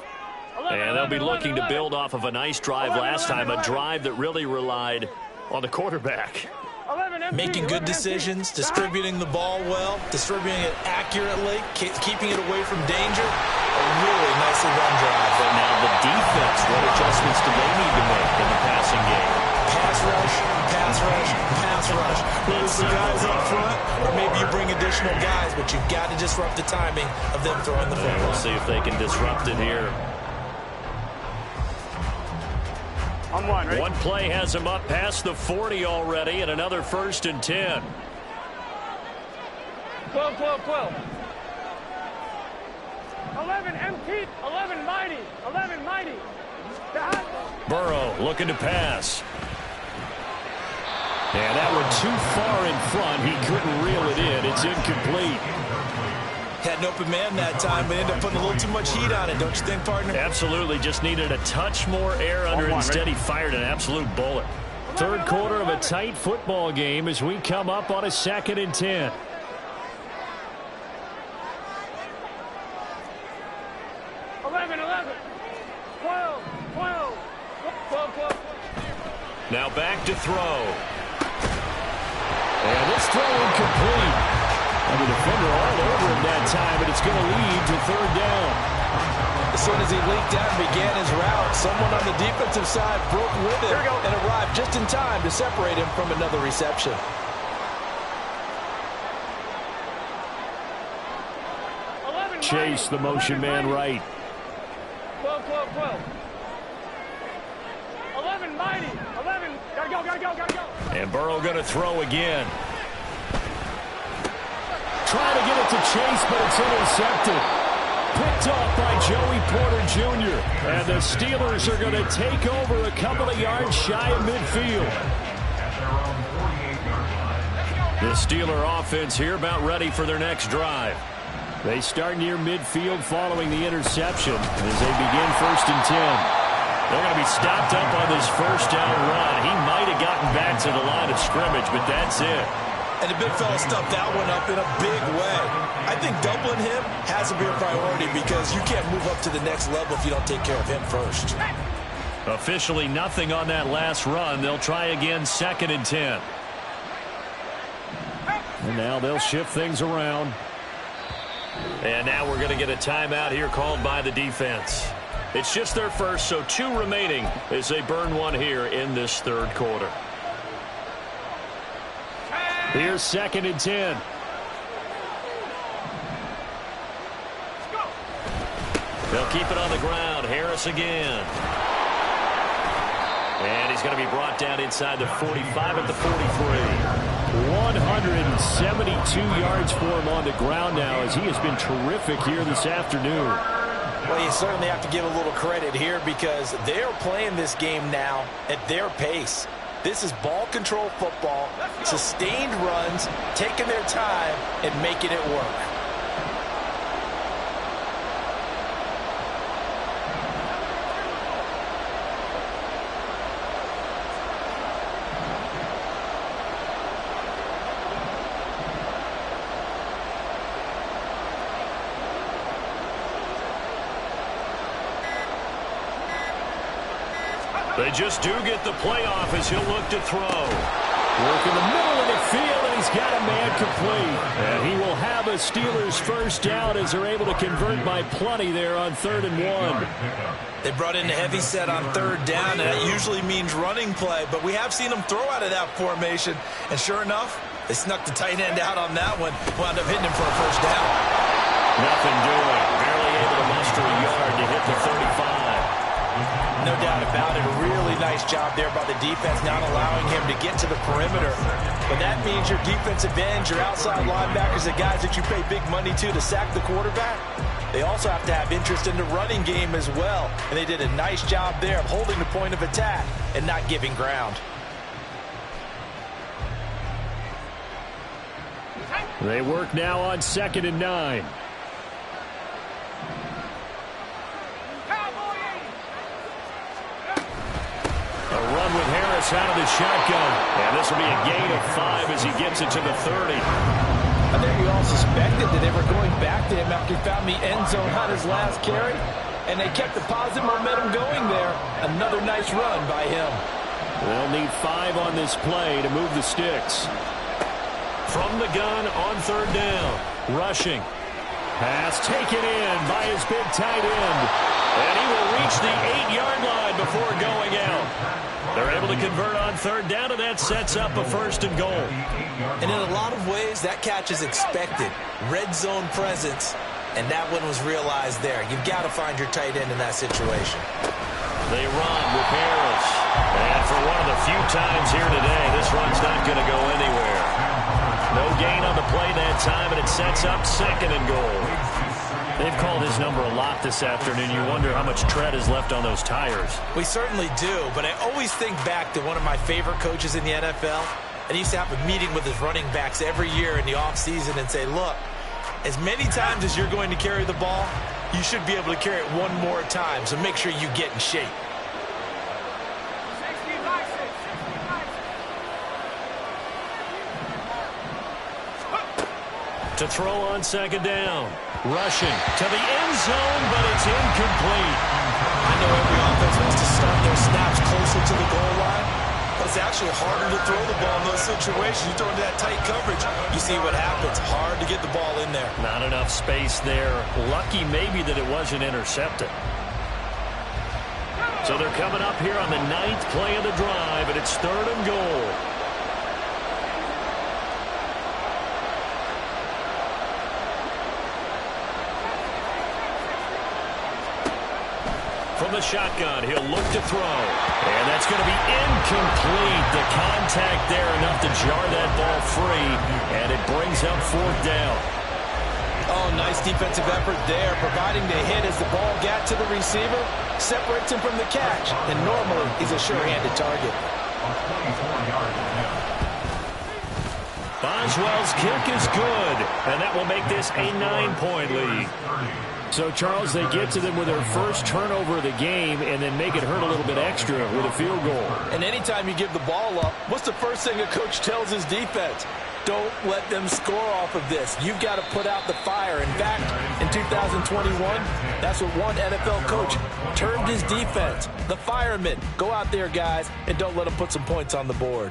And they'll be looking to build off of a nice drive last time, a drive that really relied on the quarterback. Making good decisions, distributing the ball well, distributing it accurately, keeping it away from danger. A really nicely run drive. But now the defense, what adjustments do they need to make in the passing game? Pass rush, pass rush, pass rush. Whether it's the guys up front or maybe you bring additional guys, but you've got to disrupt the timing of them throwing the football. We'll see if they can disrupt it here. On one, right? One play has him up past the 40 already, and another 1st and 10. 12, 12, 12. 11 empty, 11 mighty, 11 mighty. Burrow looking to pass. And that one too far in front. He couldn't reel it in. It's incomplete. Had an open man that time, but ended up putting a little too much heat on it, don't you think, partner? Absolutely. Just needed a touch more air under it. Instead, he fired an absolute bullet. Third quarter of a tight football game as we come up on a 2nd and 10. Now back to throw. And this throw incomplete. And the defender all over him that time, but it's going to lead to 3rd down. As soon as he leaked out and began his route, someone on the defensive side broke with him and arrived just in time to separate him from another reception. Chase, the motion man right. 12, 12, 12. 11 mighty, 11. Gotta go, gotta go, gotta go. And Burrow going to throw again. Trying to get it to Chase, but it's intercepted. Picked off by Joey Porter Jr. And the Steelers are going to take over a couple of yards shy of midfield. The Steeler offense here about ready for their next drive. They start near midfield following the interception as they begin 1st and 10. They're going to be stopped up on this first down run. He might have gotten back to the line of scrimmage, but that's it. And the big fella stuffed that one up in a big way. I think doubling him has to be a priority because you can't move up to the next level if you don't take care of him first. Officially nothing on that last run. They'll try again 2nd and 10. And now they'll shift things around. And now we're going to get a timeout here called by the defense. It's just their first, so 2 remaining as they burn one here in this 3rd quarter. Here's 2nd and 10. They'll keep it on the ground. Harris again. And he's going to be brought down inside the 45 at the 43. 172 yards for him on the ground now as he has been terrific here this afternoon. Well, you certainly have to give a little credit here because they're playing this game now at their pace. This is ball control football, sustained runs, taking their time, and making it work. They just do get the playoff as he'll look to throw. Work in the middle of the field, and he's got a man complete. And he will have a Steelers first down as they're able to convert by plenty there on 3rd and 1. They brought in a heavy set on 3rd down, and that usually means running play. But we have seen them throw out of that formation. And sure enough, they snuck the tight end out on that one. Wound up hitting him for a first down. Nothing doing. Barely able to muster a yard to hit the 35. No doubt about it. A really nice job there by the defense, not allowing him to get to the perimeter. But that means your defensive ends, your outside linebackers, the guys that you pay big money to sack the quarterback, they also have to have interest in the running game as well. And they did a nice job there of holding the point of attack and not giving ground. They work now on 2nd and 9. A run with Harris out of the shotgun. And this will be a gain of 5 as he gets it to the 30. I think we all suspected that they were going back to him after he found the end zone on his last carry. And they kept the positive momentum going there. Another nice run by him. They'll need 5 on this play to move the sticks. From the gun on 3rd down. Rushing. Pass taken in by his big tight end. And he will reach the 8-yard line before going out. They're able to convert on 3rd down, and that sets up a 1st and goal. And in a lot of ways, that catch is expected. Red zone presence, and that one was realized there. You've got to find your tight end in that situation. They run with Harris. And for one of the few times here today, this run's not going to go anywhere. No gain on the play that time, and it sets up 2nd and goal. They've called his number a lot this afternoon. You wonder how much tread is left on those tires. We certainly do, but I always think back to one of my favorite coaches in the NFL. And he used to have a meeting with his running backs every year in the offseason and say, look, as many times as you're going to carry the ball, you should be able to carry it one more time, so make sure you get in shape. To throw on 2nd down. Rushing to the end zone, but it's incomplete. I know every offense wants to start their snaps closer to the goal line, but it's actually harder to throw the ball in those situations. You throw into that tight coverage, you see what happens. Hard to get the ball in there. Not enough space there. Lucky maybe that it wasn't intercepted. So they're coming up here on the 9th play of the drive, and it's 3rd and goal. From the shotgun, he'll look to throw. And that's going to be incomplete. The contact there enough to jar that ball free. And it brings up 4th down. Oh, nice defensive effort there, providing the hit as the ball got to the receiver, separates him from the catch, and normally he's a sure-handed target. Boswell's kick is good, and that will make this a 9-point lead. So, Charles, they get to them with their first turnover of the game and then make it hurt a little bit extra with a field goal. And anytime you give the ball up, what's the first thing a coach tells his defense? Don't let them score off of this. You've got to put out the fire. In fact, in 2021, that's what one NFL coach termed his defense. The firemen. Go out there, guys, and don't let them put some points on the board.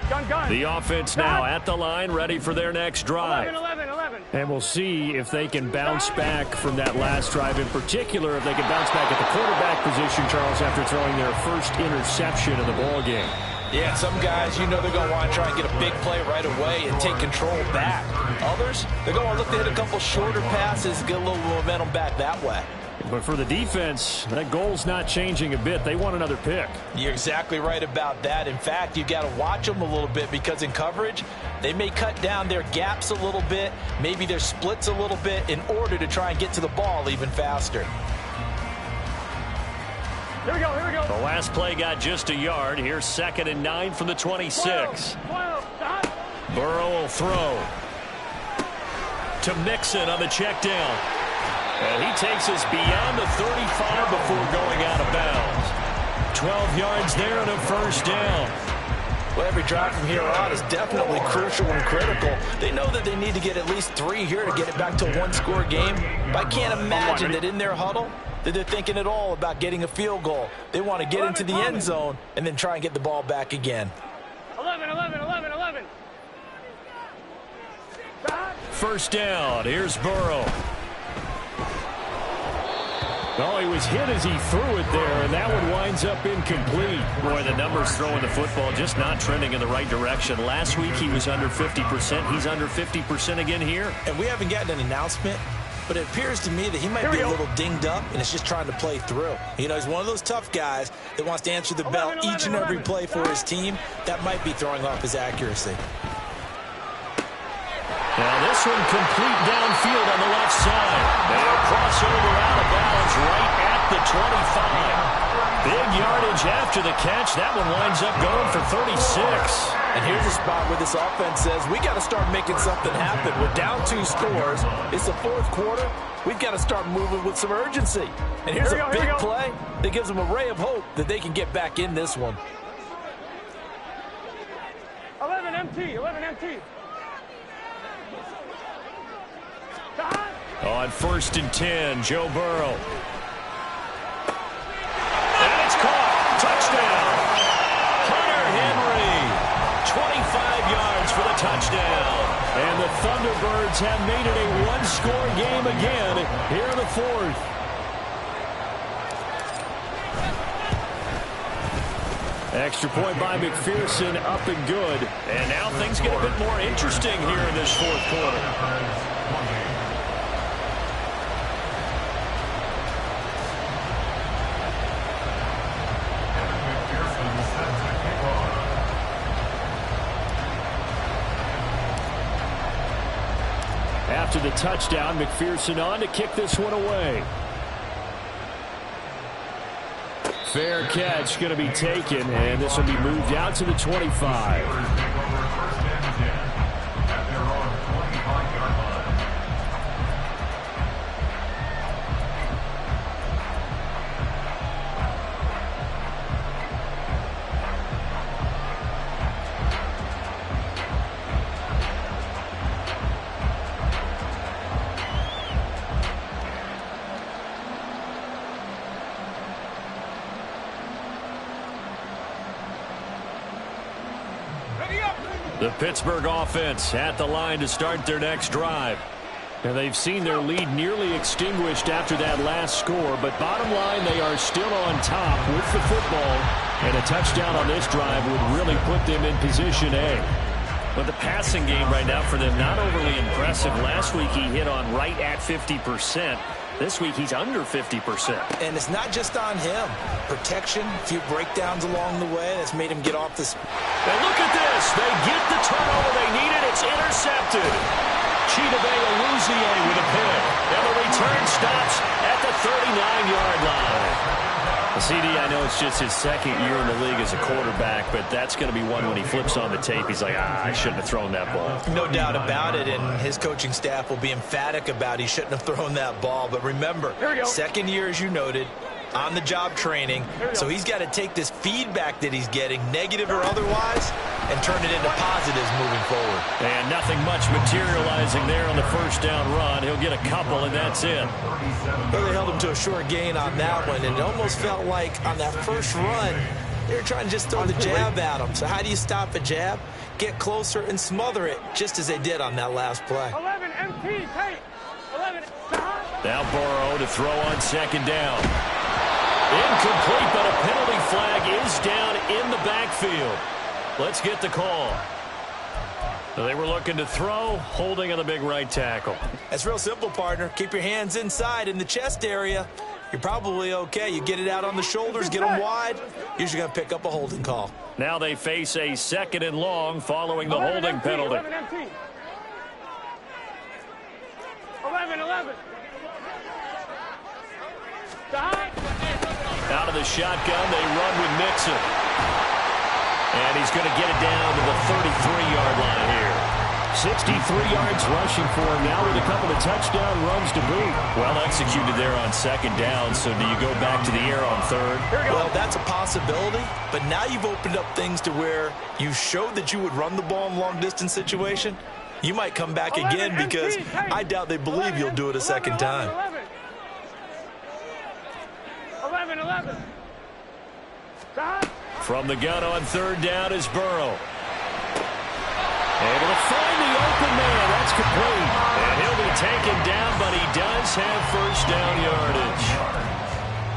Gun. The offense now at the line, ready for their next drive. 11. And we'll see if they can bounce back from that last drive. In particular, if they can bounce back at the quarterback position, Charles, after throwing their first interception of the ball game. Yeah, some guys, you know they're going to want to try and get a big play right away and take control back. Others, they're going to look to hit a couple shorter passes, get a little momentum back that way. But for the defense, that goal's not changing a bit. They want another pick. You're exactly right about that. In fact, you've got to watch them a little bit because in coverage, they may cut down their gaps a little bit, maybe their splits a little bit in order to try and get to the ball even faster. Here we go. The last play got just a yard. Here's 2nd and 9 from the 26. Burrow will throw to Mixon on the check down. And he takes us beyond the 35 before going out of bounds. 12 yards there and a first down. Well, every drive from here on is definitely crucial and critical. They know that they need to get at least 3 here to get it back to a one-score game. But I can't imagine that in their huddle that they're thinking at all about getting a field goal. They want to get into the end zone and then try and get the ball back again. 11. First down. Here's Burrow. Oh, he was hit as he threw it there, and that one winds up incomplete. Boy, the numbers throwing the football just not trending in the right direction. Last week he was under 50%. He's under 50% again here. And we haven't gotten an announcement, but it appears to me that he might be a little dinged up and is just trying to play through. You know, he's one of those tough guys that wants to answer the bell each and every play for his team. That might be throwing off his accuracy. Now this one complete downfield on the left side. They'll cross over out of bounds right at the 25. Big yardage after the catch. That one winds up going for 36. And here's a spot where this offense says, we got to start making something happen. We're down 2 scores. It's the 4th quarter. We've got to start moving with some urgency. And here's a big play that gives them a ray of hope that they can get back in this one. 11 MT. On 1st and 10, Joe Burrow. And it's caught. Touchdown. Hunter Henry. 25 yards for the touchdown. And the Thunderbirds have made it a one-score game again here in the 4th. Extra point by McPherson, up and good. And now things get a bit more interesting here in this 4th quarter. After the touchdown, McPherson on to kick this one away. Fair catch going to be taken, and this will be moved out to the 25. The Pittsburgh offense at the line to start their next drive. And they've seen their lead nearly extinguished after that last score, but bottom line, they are still on top with the football, and a touchdown on this drive would really put them in position A. But the passing game right now for them, not overly impressive. Last week he hit on right at 50%. This week he's under 50%. And it's not just on him. Protection, a few breakdowns along the way that's made him get off this. And look at this. They get the turnover they needed. It's intercepted. Chidobe will lose with a pick. And the return stops at the 39-yard line. CD, I know it's just his second year in the league as a quarterback, but that's going to be one when he flips on the tape. He's like, I shouldn't have thrown that ball. No doubt about it, and his coaching staff will be emphatic about he shouldn't have thrown that ball. But remember, second year, as you noted, on-the-job training, so he's got to take this feedback that he's getting, negative or otherwise, and turn it into positives moving forward. And nothing much materializing there on the first down run. He'll get a couple, and that's it. Well, they held him to a short gain on that one, and it almost felt like on that first run, they were trying to just throw the jab at him. So how do you stop a jab? Get closer and smother it, just as they did on that last play. 11 MT, tight. 11. Now Burrow to throw on second down. Incomplete, but a penalty flag is down in the backfield. Let's get the call. They were looking to throw, holding on the big right tackle. That's real simple, partner. Keep your hands inside in the chest area. You're probably okay. You get it out on the shoulders, get them wide. Usually going to pick up a holding call. Now they face a second and long following the holding penalty. 11 MT. 11. Out of the shotgun, they run with Mixon. And he's going to get it down to the 33-yard line here. 63 yards rushing for him now with a couple of touchdown runs to boot. Well executed there on second down, so do you go back to the air on third? Well, that's a possibility, but now you've opened up things to where you showed that you would run the ball in long-distance situation. You might come back again because I doubt they believe you'll do it a second time. 11. From the gun on third down is Burrow. Able to find the open man. That's complete. And he'll be taken down, but he does have first down yardage.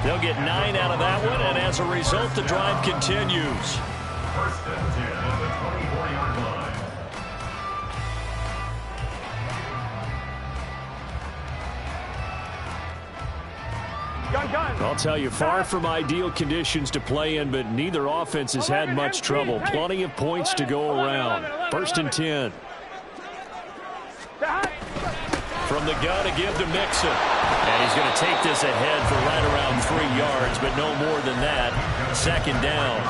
They'll get 9 out of that one, and as a result, the drive continues. First and 10 at the 24-yard line. I'll tell you, far from ideal conditions to play in, but neither offense has had much trouble. Plenty of points to go around. First and 10. From the gun to give to Mixon. And he's going to take this ahead for right around 3 yards, but no more than that. Second down.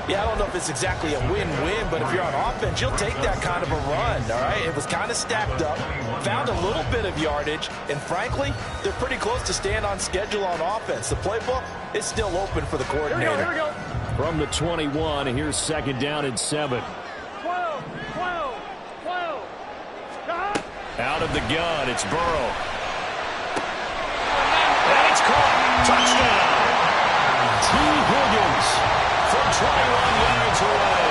Yeah, I don't know if it's exactly a win-win, but if you're on offense, you'll take that kind of a run, all right? It was kind of stacked up, found a little bit of yardage, and frankly, they're pretty close to staying on schedule on offense. The playbook is still open for the coordinator. Here we go. From the 21, here's second down and 7. 12. Out of the gun, it's Burrow. And it's caught. Touchdown. T. Higgins from 21 yards away.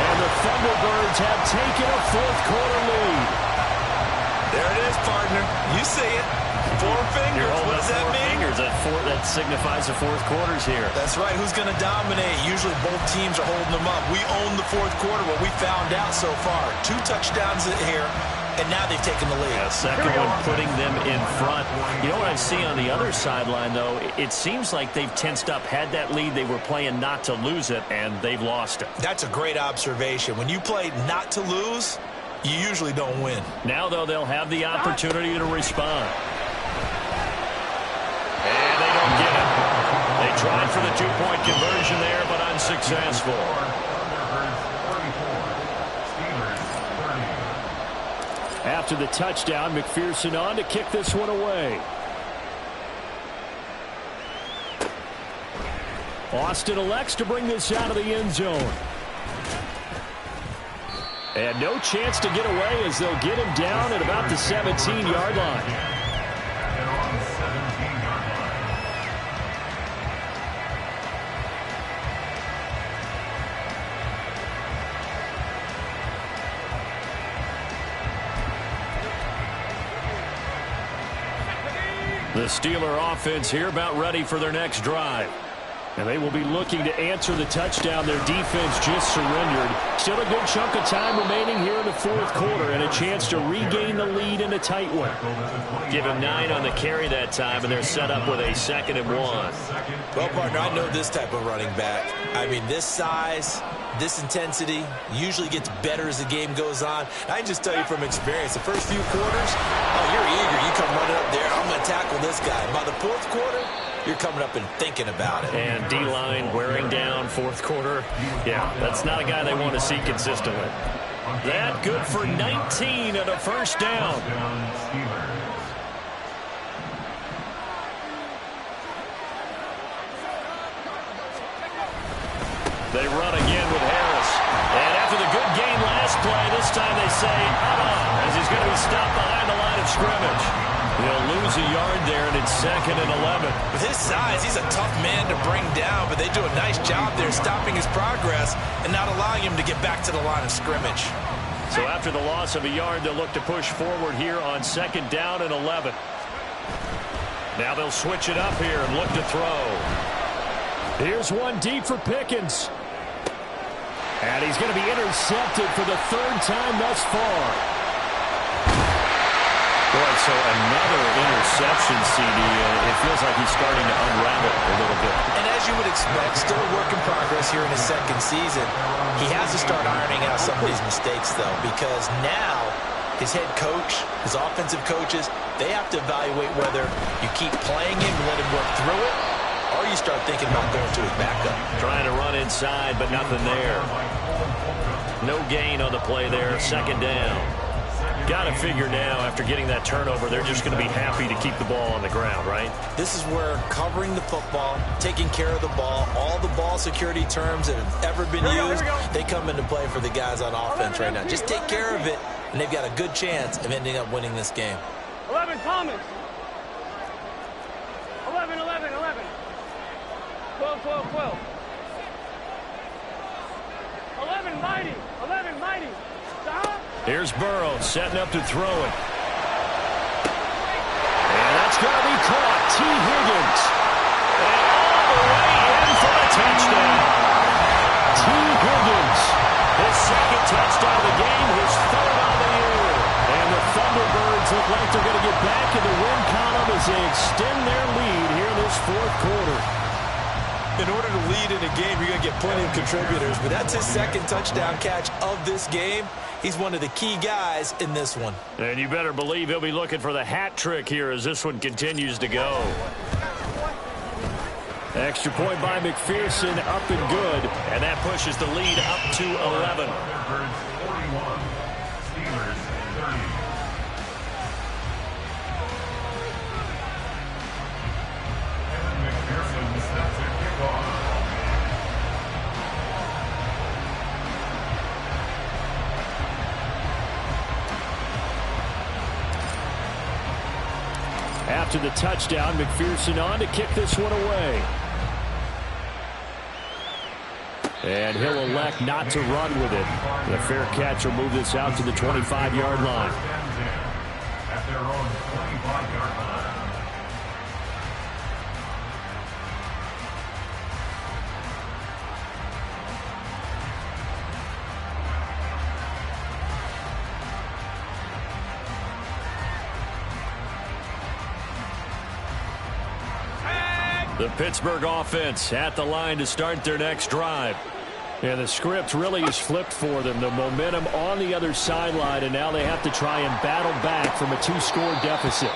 And the Thunderbirds have taken a fourth-quarter lead. There it is, partner. You see it. 4 fingers. What does that mean? That signifies the fourth quarter's here. That's right. Who's going to dominate? Usually both teams are holding them up. We own the fourth quarter, what we found out so far. 2 touchdowns here, and now they've taken the lead. Second one putting them in front. You know what I see on the other sideline, though? It seems like they've tensed up. Had that lead, they were playing not to lose it, and they've lost it. That's a great observation. When you play not to lose, you usually don't win. Now, though, they'll have the opportunity to respond. And they don't get it. They tried for the 2-point conversion there, but unsuccessful. After the touchdown, McPherson on to kick this one away. Austin elects to bring this out of the end zone. And no chance to get away as they'll get him down at about the 17-yard line. The Steeler offense here about ready for their next drive. And they will be looking to answer the touchdown their defense just surrendered. Still a good chunk of time remaining here in the fourth quarter and a chance to regain the lead in a tight one. Give him 9 on the carry that time, and they're set up with a 2nd and 1. Well, partner, I know this type of running back. I mean, this size, this intensity usually gets better as the game goes on. I can just tell you from experience, the first few quarters, oh, you're eager. You come running up there, I'm going to tackle this guy. By the fourth quarter, you're coming up and thinking about it. And D-line wearing down fourth quarter. Yeah, that's not a guy they want to see consistently. That good for 19 and a first down. They run again with Harris. And after the good gain last play, this time they say, as he's going to be stopped behind the line of scrimmage. He'll lose a yard there, and it's 2nd and 11. With his size, he's a tough man to bring down, but they do a nice job there stopping his progress and not allowing him to get back to the line of scrimmage. So after the loss of a yard, they'll look to push forward here on 2nd down and 11. Now they'll switch it up here and look to throw. Here's one deep for Pickens. And he's going to be intercepted for the 3rd time thus far. Boy, so another interception, CD. It feels like he's starting to unravel a little bit. And as you would expect, still a work in progress here in his 2nd season. He has to start ironing out some of these mistakes, though, because now his head coach, his offensive coaches, they have to evaluate whether you keep playing him and let him work through it, or you start thinking about going to his backup. Trying to run inside, but nothing there. No gain on the play there. 2nd down. Got to figure now, after getting that turnover, they're just going to be happy to keep the ball on the ground, right? This is where covering the football, taking care of the ball, all the ball security terms that have ever been used, they come into play for the guys on offense right now. Just take care of it, and they've got a good chance of ending up winning this game. 11, Thomas. 11, 11, 11. 12, 12, 12. 11, Mighty. 11, Mighty. Stop. Here's Burrow setting up to throw it. And that's going to be caught. T. Higgins. And all the way in for a touchdown. T. Higgins. His 2nd touchdown of the game. His 3rd on the year. And the Thunderbirds look like they're going to get back in the win column as they extend their lead here in this 4th quarter. In order to lead in a game, you're going to get plenty of contributors, but that's his 2nd touchdown catch of this game. He's one of the key guys in this one. And you better believe he'll be looking for the hat trick here as this one continues to go. Extra point by McPherson, up and good, and that pushes the lead up to 11. After the touchdown, McPherson on to kick this one away. And he'll elect not to run with it. The fair catch will move this out to the 25-yard line. At their own 25-yard line. The Pittsburgh offense at the line to start their next drive. And the script really is flipped for them. The momentum on the other sideline, and now they have to try and battle back from a 2-score deficit.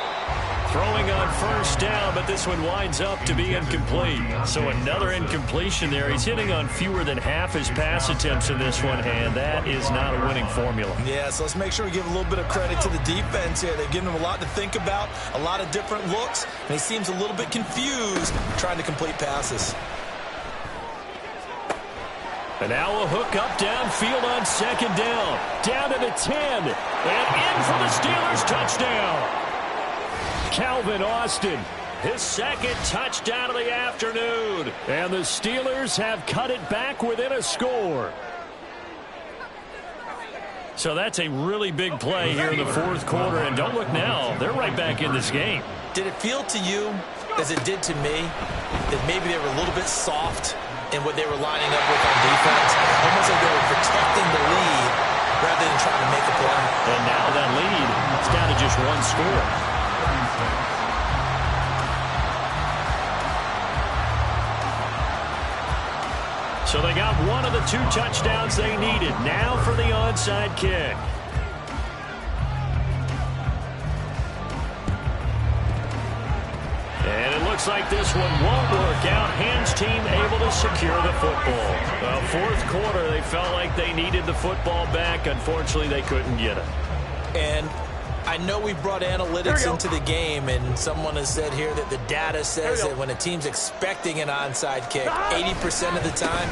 Throwing on 1st down, but this one winds up to be incomplete. So another incompletion there. He's hitting on fewer than half his pass attempts in this one, and that is not a winning formula. Yeah, so let's make sure we give a little bit of credit to the defense here. They've given him a lot to think about, a lot of different looks, and he seems a little bit confused trying to complete passes. And now a hook up downfield on 2nd down. Down to the 10. And in for the Steelers touchdown. Calvin Austin, his 2nd touchdown of the afternoon. And the Steelers have cut it back within a score. So that's a really big play here in the 4th quarter. And don't look now, they're right back in this game. Did it feel to you, as it did to me, that maybe they were a little bit soft in what they were lining up with on defense? Almost like they were protecting the lead rather than trying to make a play. And now that lead is down to just 1 score. So they got one of the 2 touchdowns they needed. Now for the onside kick. And it looks like this one won't work out. Hands team able to secure the football. Well, fourth quarter, they felt like they needed the football back. Unfortunately, they couldn't get it. And I know we brought analytics into the game, and someone has said here that the data says that when a team's expecting an onside kick, 80% of the time,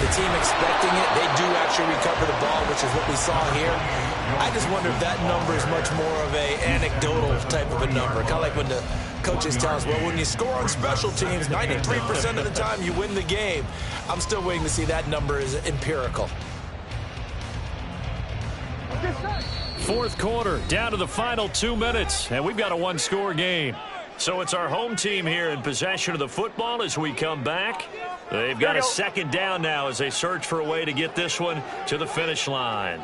the team expecting it, they do actually recover the ball, which is what we saw here. I just wonder if that number is much more of a anecdotal type of a number. Kind of like when the coaches tell us, well, when you score on special teams, 93% of the time you win the game. I'm still waiting to see that number is empirical. Fourth quarter, down to the final 2 minutes, and we've got a 1-score game. So it's our home team here in possession of the football as we come back. They've got a second down now as they search for a way to get this one to the finish line.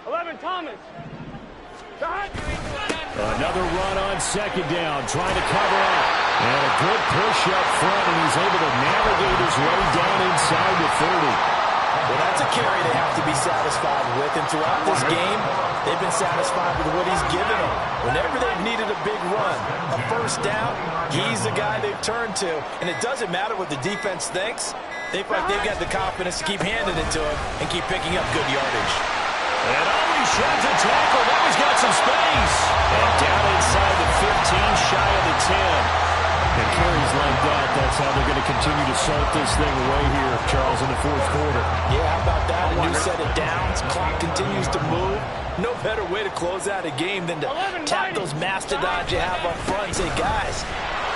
11, Thomas. Another run on second down, trying to cover up. And a good push up front, and he's able to navigate his way down inside the 30. Well, that's a carry they have to be satisfied with. And throughout this game, they've been satisfied with what he's given them. Whenever they've needed a big run, a first down, he's the guy they've turned to. And it doesn't matter what the defense thinks. They feel like they've got the confidence to keep handing it to him and keep picking up good yardage. And always sheds a tackle. Now he's got some space. And down inside the 15, shy of the 10. And carries like that, that's how they're going to continue to salt this thing away here, Charles, in the fourth quarter. Yeah, how about that? A new set of downs. Clock continues to move. No better way to close out a game than to tap those mastodons you have up front and say, guys,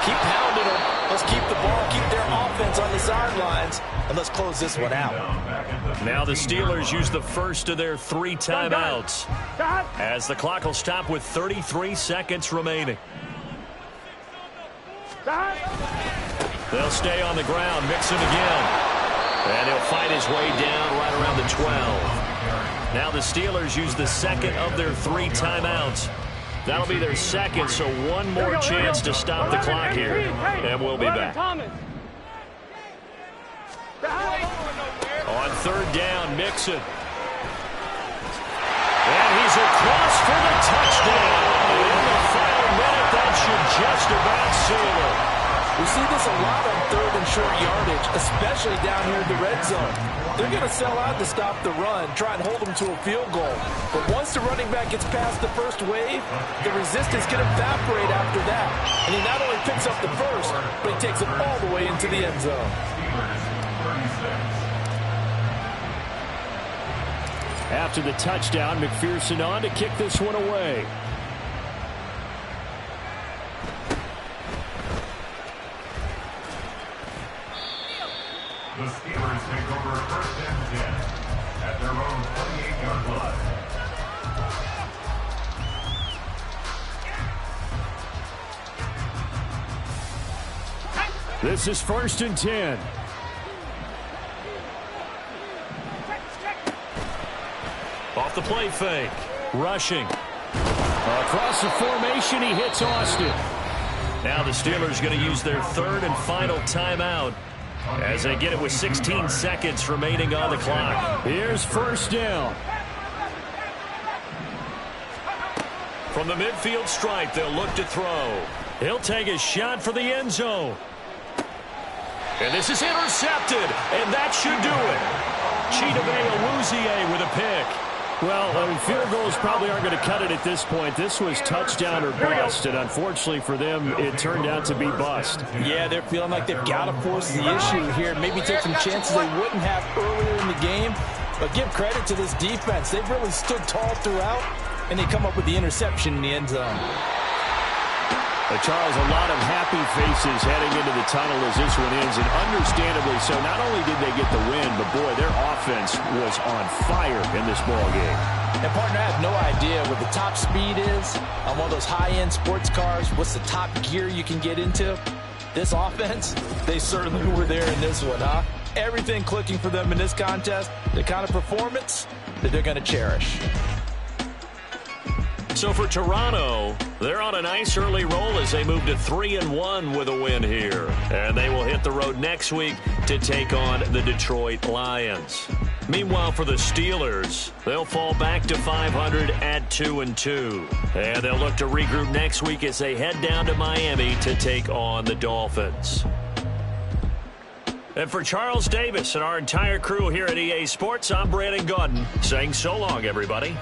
keep pounding them. Let's keep the ball, keep their offense on the sidelines, and let's close this one out. Now the Steelers use the first of their 3 timeouts as the clock will stop with 33 seconds remaining. They'll stay on the ground, Mixon again. And he'll fight his way down right around the 12. Now the Steelers use the second of their 3 timeouts. That'll be their second, so one more chance to stop the clock here. And we'll be back. On third down, Mixon. And he's across for the touchdown. In the final minute, that should just about seal it. We see this a lot on third and short yardage, especially down here in the red zone. They're going to sell out to stop the run, try and hold them to a field goal. But once the running back gets past the first wave, the resistance can evaporate after that. And he not only picks up the first, but he takes it all the way into the end zone. After the touchdown, McPherson on to kick this one away. The Steelers take over first and 10 at their own 28-yard line. This is first and 10. Off the play fake. Rushing. Across the formation, he hits Austin. Now the Steelers going to use their third and final timeout as they get it with 16 seconds remaining on the clock. Here's first down. From the midfield stripe, they'll look to throw. He'll take a shot for the end zone. And this is intercepted, and that should do it. Chidobe Awuzie with a pick. Well, I mean, field goals probably aren't going to cut it at this point. This was touchdown or bust, and unfortunately for them, it turned out to be bust. Yeah, they're feeling like they've got to force the issue here. Maybe take some chances they wouldn't have earlier in the game. But give credit to this defense. They've really stood tall throughout, and they come up with the interception in the end zone. Charles, a lot of happy faces heading into the tunnel as this one ends, and understandably so. Not only did they get the win, but boy, their offense was on fire in this ball game. And partner, I have no idea what the top speed is on one of those high-end sports cars. What's the top gear you can get into? This offense, they certainly were there in this one, huh? Everything clicking for them in this contest, the kind of performance that they're going to cherish. So for Toronto, they're on a nice early roll as they move to 3-1 with a win here. And they will hit the road next week to take on the Detroit Lions. Meanwhile, for the Steelers, they'll fall back to 500 at 2-2. And they'll look to regroup next week as they head down to Miami to take on the Dolphins. And for Charles Davis and our entire crew here at EA Sports, I'm Brandon Gaudin saying so long, everybody.